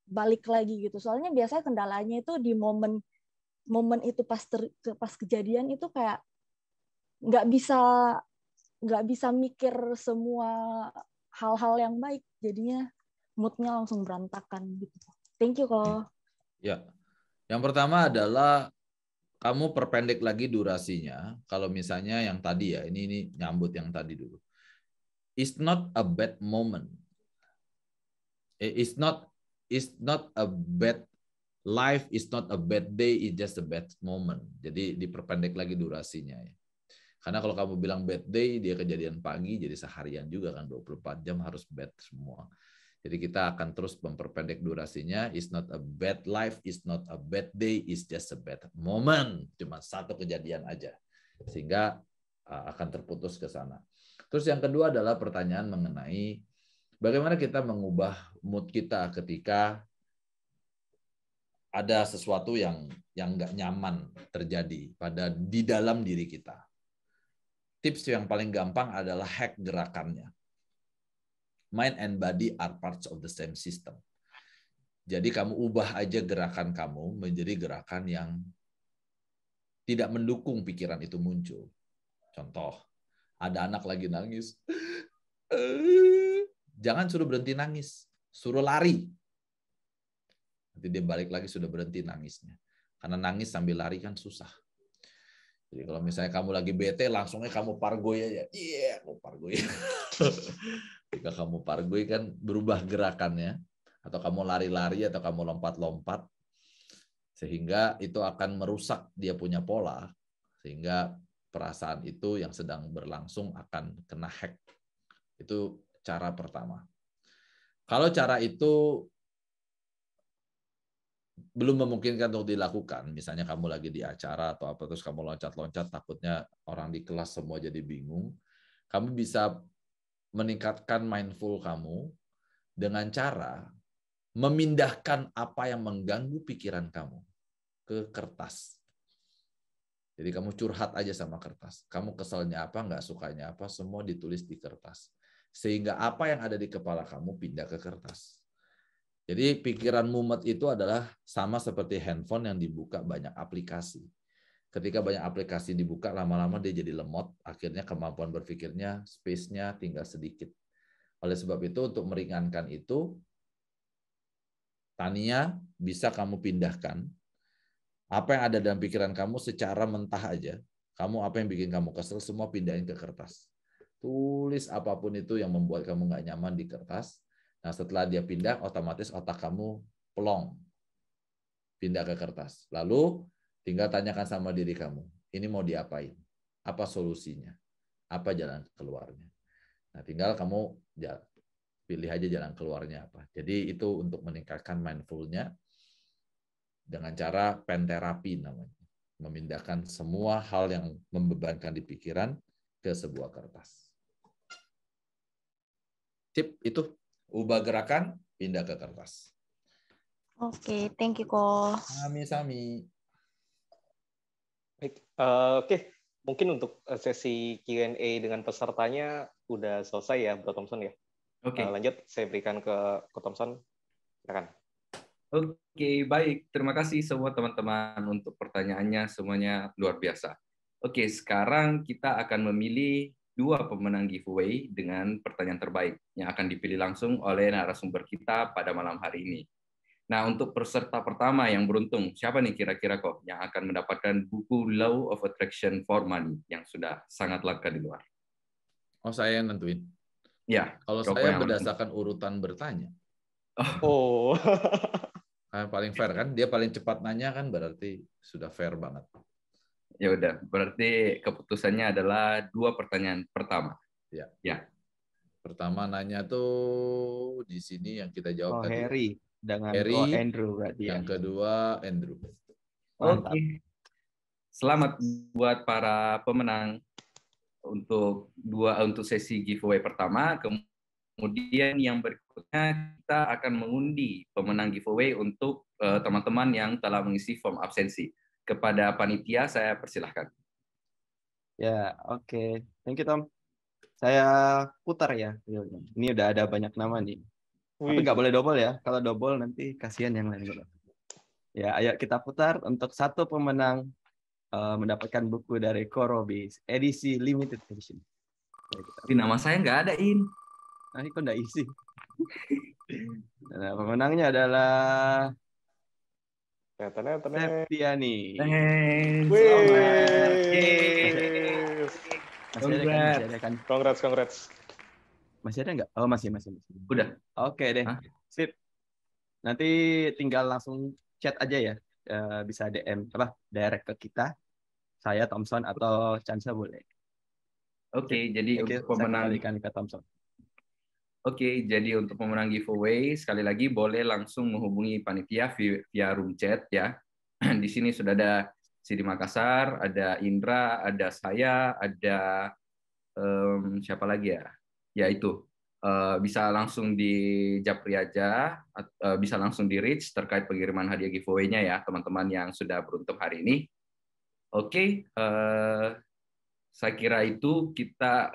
balik lagi gitu. Soalnya biasanya kendalanya itu di momen itu pas kejadian itu kayak nggak bisa mikir semua hal-hal yang baik, jadinya moodnya langsung berantakan gitu. Thank you kok. Ya, yang pertama adalah kamu perpendek lagi durasinya. Kalau misalnya yang tadi ya, ini nyambut yang tadi dulu. It's not a bad moment. It's not a bad life, is not a bad day, it's just a bad moment. Jadi diperpendek lagi durasinya ya. Karena kalau kamu bilang bad day, dia kejadian pagi, jadi seharian juga kan 24 jam harus bad semua. Jadi kita akan terus memperpendek durasinya. It's not a bad life, it's not a bad day, it's just a bad moment. Cuma satu kejadian aja. Sehingga akan terputus ke sana. Terus yang kedua adalah pertanyaan mengenai bagaimana kita mengubah mood kita ketika ada sesuatu yang nggak nyaman terjadi di dalam diri kita. Tips yang paling gampang adalah hack gerakannya. Mind and body are parts of the same system. Jadi kamu ubah aja gerakan kamu menjadi gerakan yang tidak mendukung pikiran itu muncul. Contoh, ada anak lagi nangis. Jangan suruh berhenti nangis, suruh lari. Nanti dia balik lagi sudah berhenti nangisnya. Karena nangis sambil lari kan susah. Jadi kalau misalnya kamu lagi bete, langsungnya kamu pargoy aja. Iya, kamu pargoy. Jika kamu pargoy kan berubah gerakannya. Atau kamu lari-lari, atau kamu lompat-lompat. Sehingga itu akan merusak dia punya pola. Sehingga perasaan itu yang sedang berlangsung akan kena hack. Itu cara pertama. Kalau cara itu belum memungkinkan untuk dilakukan, misalnya kamu lagi di acara atau apa, terus kamu loncat-loncat, takutnya orang di kelas semua jadi bingung, kamu bisa meningkatkan mindful kamu dengan cara memindahkan apa yang mengganggu pikiran kamu ke kertas. Jadi kamu curhat aja sama kertas. Kamu keselnya apa, nggak sukanya apa, semua ditulis di kertas. Sehingga apa yang ada di kepala kamu pindah ke kertas. Jadi pikiran mumet itu adalah sama seperti handphone yang dibuka banyak aplikasi. Ketika banyak aplikasi dibuka, lama-lama dia jadi lemot. Akhirnya kemampuan berpikirnya, space-nya tinggal sedikit. Oleh sebab itu, untuk meringankan itu, Tania, bisa kamu pindahkan apa yang ada dalam pikiran kamu secara mentah aja. Kamu apa yang bikin kamu kesel, semua pindahin ke kertas. Tulis apapun itu yang membuat kamu nggak nyaman di kertas. Nah, setelah dia pindah, otomatis otak kamu plong. Pindah ke kertas. Lalu tinggal tanyakan sama diri kamu, ini mau diapain? Apa solusinya? Apa jalan keluarnya? Nah, tinggal kamu pilih aja jalan keluarnya apa. Jadi itu untuk meningkatkan mindfulnya dengan cara pen terapi namanya. Memindahkan semua hal yang membebankan di pikiran ke sebuah kertas. Tip itu, ubah gerakan, pindah ke kertas. Oke, thank you, Ko. Sami-sami. Baik, oke. Mungkin untuk sesi Q&A dengan pesertanya udah selesai ya, Bro Thompson ya. Oke. Lanjut, saya berikan ke Ko Thompson. Silakan. Oke, baik. Terima kasih semua teman-teman untuk pertanyaannya, semuanya luar biasa. Oke, sekarang kita akan memilih 2 pemenang giveaway dengan pertanyaan terbaik yang akan dipilih langsung oleh narasumber kita pada malam hari ini. Nah, untuk peserta pertama yang beruntung, siapa nih kira-kira kok yang akan mendapatkan buku Law of Attraction for Money yang sudah sangat langka di luar? Oh, saya yang nentuin. Ya. Kalau saya berdasarkan urutan bertanya. Oh. Paling fair kan? Dia paling cepat nanya kan, berarti sudah fair banget. Ya udah, berarti keputusannya adalah 2 pertanyaan pertama. Ya. Ya. Pertama nanya tuh di sini yang kita jawab tadi. Harry dengan Harry, Andrew berarti yang kedua Andrew. Mantap. Oke. Selamat buat para pemenang untuk sesi giveaway pertama. Kemudian yang berikutnya kita akan mengundi pemenang giveaway untuk teman-teman yang telah mengisi form absensi. Kepada panitia saya persilahkan. Ya, oke. Thank you, Tom. Saya putar ya. Ini udah ada banyak nama nih. Tapi nggak boleh double ya. Kalau double nanti kasihan yang lain. Ya, ayo kita putar untuk 1 pemenang mendapatkan buku dari Korobi edisi limited edition. Di nama saya nggak ada, In. Nah, ini kok nggak isi. Nah, pemenangnya adalah Septiani. Congrats. Masih ada kan? Congrats. Masih ada nggak? Oh, masih. Udah. Oke deh. Hah? Sip. Nanti tinggal langsung chat aja ya. Bisa DM direct ke kita. Saya Thompson atau Chansa boleh. Oke, jadi Thank you. untuk Saya pemenang kembalikan ke Thompson. Oke, jadi untuk pemenang giveaway sekali lagi boleh langsung menghubungi panitia via room chat ya. Di sini sudah ada Sidi Makassar, ada Indra, ada saya, ada siapa lagi ya? Ya itu. Bisa langsung di Japri aja, bisa langsung di reach terkait pengiriman hadiah giveaway-nya ya, teman-teman yang sudah beruntung hari ini. Oke, saya kira itu kita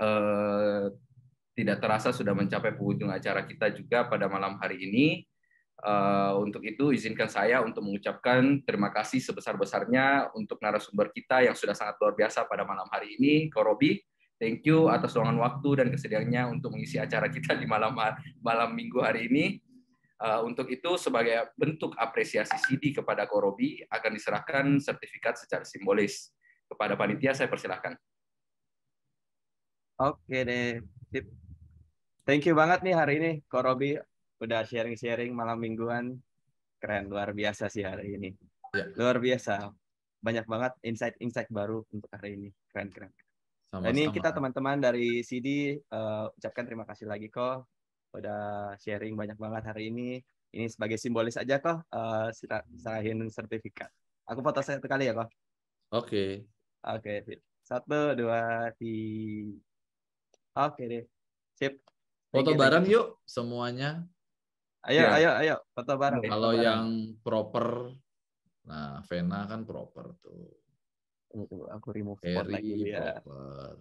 tidak terasa sudah mencapai penghujung acara kita juga pada malam hari ini. Untuk itu izinkan saya untuk mengucapkan terima kasih sebesar-besarnya untuk narasumber kita yang sudah sangat luar biasa pada malam hari ini, Ko Robi. Thank you atas luangan waktu dan kesediaannya untuk mengisi acara kita di malam minggu hari ini. Untuk itu sebagai bentuk apresiasi Sidi kepada Ko Robi akan diserahkan sertifikat secara simbolis. Kepada panitia saya persilahkan. Oke deh. Sip. Thank you banget nih hari ini, Ko Robi. Udah sharing-sharing malam mingguan. Keren, luar biasa sih hari ini. Ya. Luar biasa. Banyak banget insight-insight baru untuk hari ini. Keren. Sama-sama. Ini kita teman-teman dari CD ucapkan terima kasih lagi kok. Udah sharing banyak banget hari ini. Ini sebagai simbolis aja kok. Serahin sertifikat. Aku foto satu kali ya kok. Oke. Oke. 1, 2, 3. Oke deh. Sip. Foto bareng yuk semuanya. Ayo, Ya. ayo, foto bareng. Kalau yang proper, nah Vena kan proper tuh. Aku remove spotlight dulu Harry ya. proper.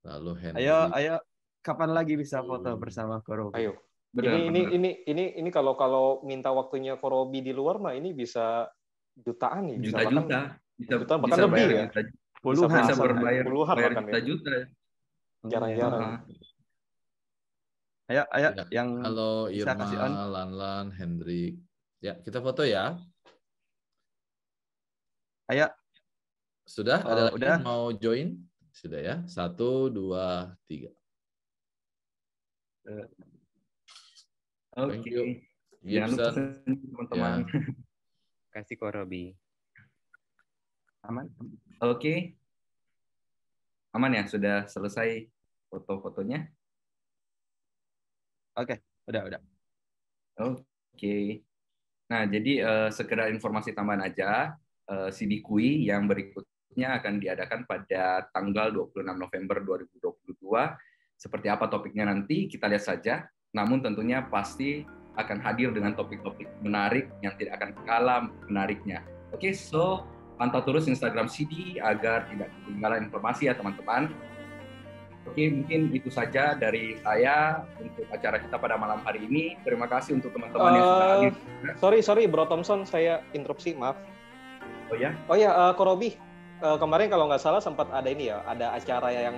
Lalu Henry. Ayo. Kapan lagi bisa foto bersama Korobi? Ayo. Benar. Ini kalau minta waktunya Korobi di luar mah ini bisa jutaan nih. Juta-juta. Bisa bahkan lebih ya. Puluhan. Bisa berbayar bahkan juta-juta. Jarang-jarang. Ayo, Ya. yang halo bisa Irma, kasih on. Lanlan, Hendrik. Ya, kita foto ya. Ayo. Sudah? Ada lagi udah. yang mau join? Sudah ya. 1, 2, 3. Thank you. Jangan lupa Gibson. teman-teman. Kasih Korobi. Aman? Oke. Aman ya? Sudah selesai foto-fotonya? Oke, udah. Oke. Nah, jadi sekedar informasi tambahan aja, CD Kui yang berikutnya akan diadakan pada tanggal 26 November 2022. Seperti apa topiknya nanti, kita lihat saja. Namun tentunya pasti akan hadir dengan topik-topik menarik yang tidak akan kalah menariknya. Oke, so pantau terus Instagram CD agar tidak ketinggalan informasi ya teman-teman. Oke, mungkin itu saja dari saya untuk acara kita pada malam hari ini. Terima kasih untuk teman-teman yang sudah hadir. Sorry, Bro Thompson, saya interupsi, maaf. Oh ya? Korobi, kemarin kalau nggak salah sempat ada ini ya, ada acara yang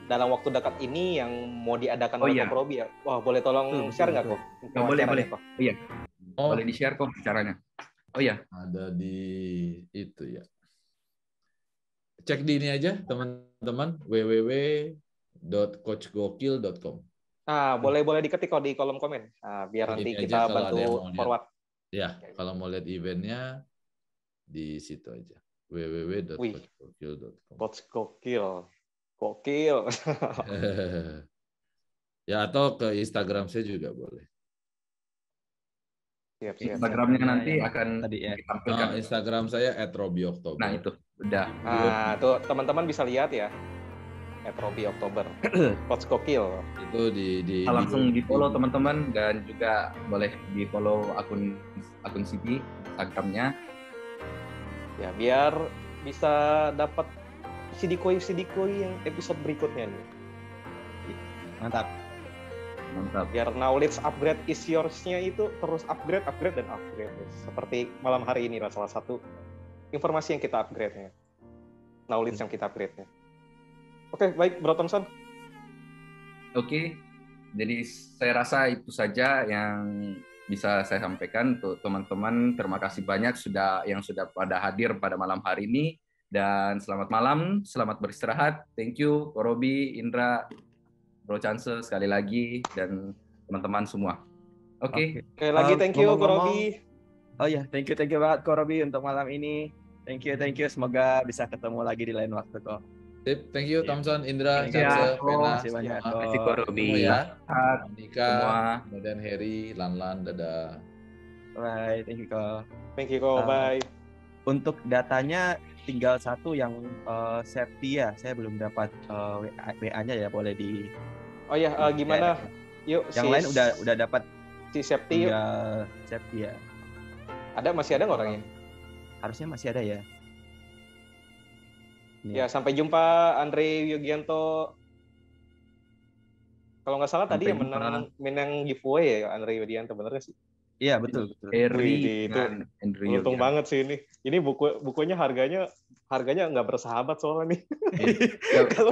dalam waktu dekat ini yang mau diadakan oleh Korobi ya. Wah, boleh tolong share nggak kok? Boleh. Kok? Oh iya. Boleh di-share kok acaranya. Oh iya. Ada di itu ya. Cek di ini aja teman-teman, www.coachgokil.com. Boleh diketik kok di kolom komen. Biar nanti kita bantu forward. Ya, kalau mau lihat eventnya di situ aja. www.coachgokil.com. Coach Gokil. Ya, atau ke Instagram saya juga boleh. Siap. Instagramnya nanti akan ditampilkan. Instagram saya @robioktober. Nah, itu udah. Tuh teman-teman bisa lihat ya. @robioktober. Coach Gokil. Itu langsung di-follow teman-teman dan juga boleh di-follow akun CD Instagramnya. Ya, biar bisa dapat CD Koi yang episode berikutnya nih. Mantap. Biar knowledge upgrade is yours-nya itu terus upgrade. Seperti malam hari ini salah satu informasi yang kita upgrade-nya. Knowledge yang kita upgrade-nya. Oke, baik Bro Thompson. Oke. Jadi saya rasa itu saja yang bisa saya sampaikan untuk teman-teman. Terima kasih banyak yang sudah pada hadir pada malam hari ini dan selamat malam, selamat beristirahat. Thank you Korobi, Indra, Bro Chance sekali lagi dan teman-teman semua. Oke. Sekali lagi thank you Ko Ngomong-ngomong- Robi. Oh ya, thank you banget Ko Robi untuk malam ini. Thank you. Semoga bisa ketemu lagi di lain waktu kok. Sip, thank you Thompson, Indra, Thank you. Chance, Ko. Vena, Makasih banyak. semua. Makasih Ko Robi. Semua ya. Sehat Monika, semua. kemudian Heri, Lanlan, dadah. Bye, thank you Ko. Thank you Ko, bye. Untuk datanya tinggal satu yang safety ya. Saya belum dapat WA-nya ya, boleh di. Oh ya, gimana? Yuk, Yang lain udah dapat, si Septi yuk. tinggal safety ya. Masih ada nggak orangnya? Harusnya masih ada ya. Ya, sampai jumpa Andre Yogianto. Kalau nggak salah tadi Sampai yang menang giveaway ya Andre Yogianto, bener nggak sih? Iya, betul. Eri Itu dan Andrew untung Yogianto. banget sih ini. Ini bukunya harganya nggak bersahabat soalnya nih. Kalau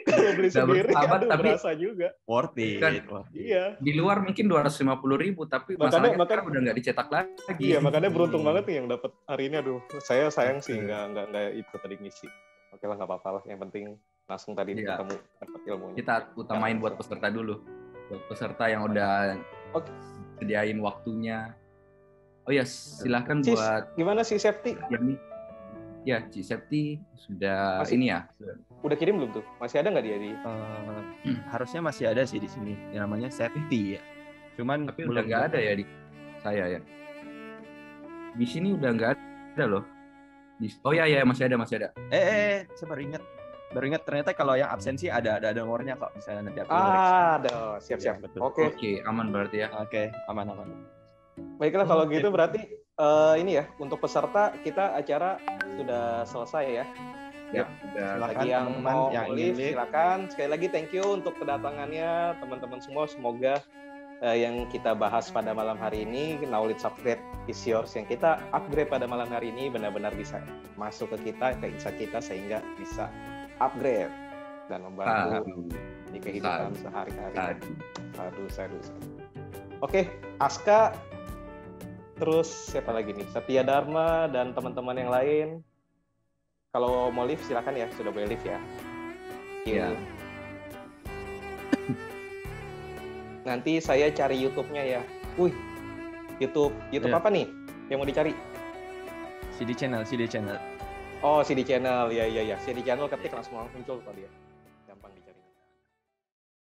Nggak beli sendiri, bersahabat, aduh, tapi- berasa juga. Worth it. Kan. Iya. Di luar mungkin 250.000, tapi Makanya- masalahnya sekarang udah nggak dicetak lagi. Iya, makanya beruntung banget nih yang dapat hari ini. Aduh, saya sayang sih nggak itu tadi ngisi. Oke lah, nggak apa-apa lah. Yang penting langsung tadi Iya. ketemu dapat ilmunya. Kita utamain buat peserta dulu. Buat peserta yang udah Oke. sediain waktunya. Oh ya, silahkan Cis, buat gimana sih Septi? yang ya Ci Septi sudah Masih- ini ya. Udah kirim belum tuh? Masih ada nggak dia di? Harusnya masih ada sih di sini. Yang namanya safety ya. Cuman Tapi udah nggak ada ya di saya ya. Di sini udah nggak ada loh. Oh ya masih ada. Saya baru ingat ternyata kalau yang absensi ada nomornya kok, misalnya nanti aku koreksi. Ada, siap-siap. Iya, betul. Oke, Oke, aman berarti ya. Oke, aman. baiklah kalau Oke. gitu berarti ini ya untuk peserta kita acara sudah selesai ya. Ya, udah. Silakan Bagi yang teman-teman mau yang ingin live, live. silakan. Sekali lagi thank you untuk kedatangannya teman-teman semua. Semoga yang kita bahas pada malam hari ini, knowledge upgrade is yours, yang kita upgrade pada malam hari ini benar-benar bisa masuk ke kita, ke insight kita, sehingga bisa upgrade dan membantu di kehidupan sehari-hari. Aduh. Oke, Aska, terus siapa lagi nih? Satya Dharma dan teman-teman yang lain. Kalau mau live silakan ya, sudah boleh live ya. Iya. Nanti saya cari YouTube-nya ya. YouTube Iya. apa nih yang mau dicari? CD channel. Oh, CD channel. Ya. CD channel ketik langsung muncul kok dia.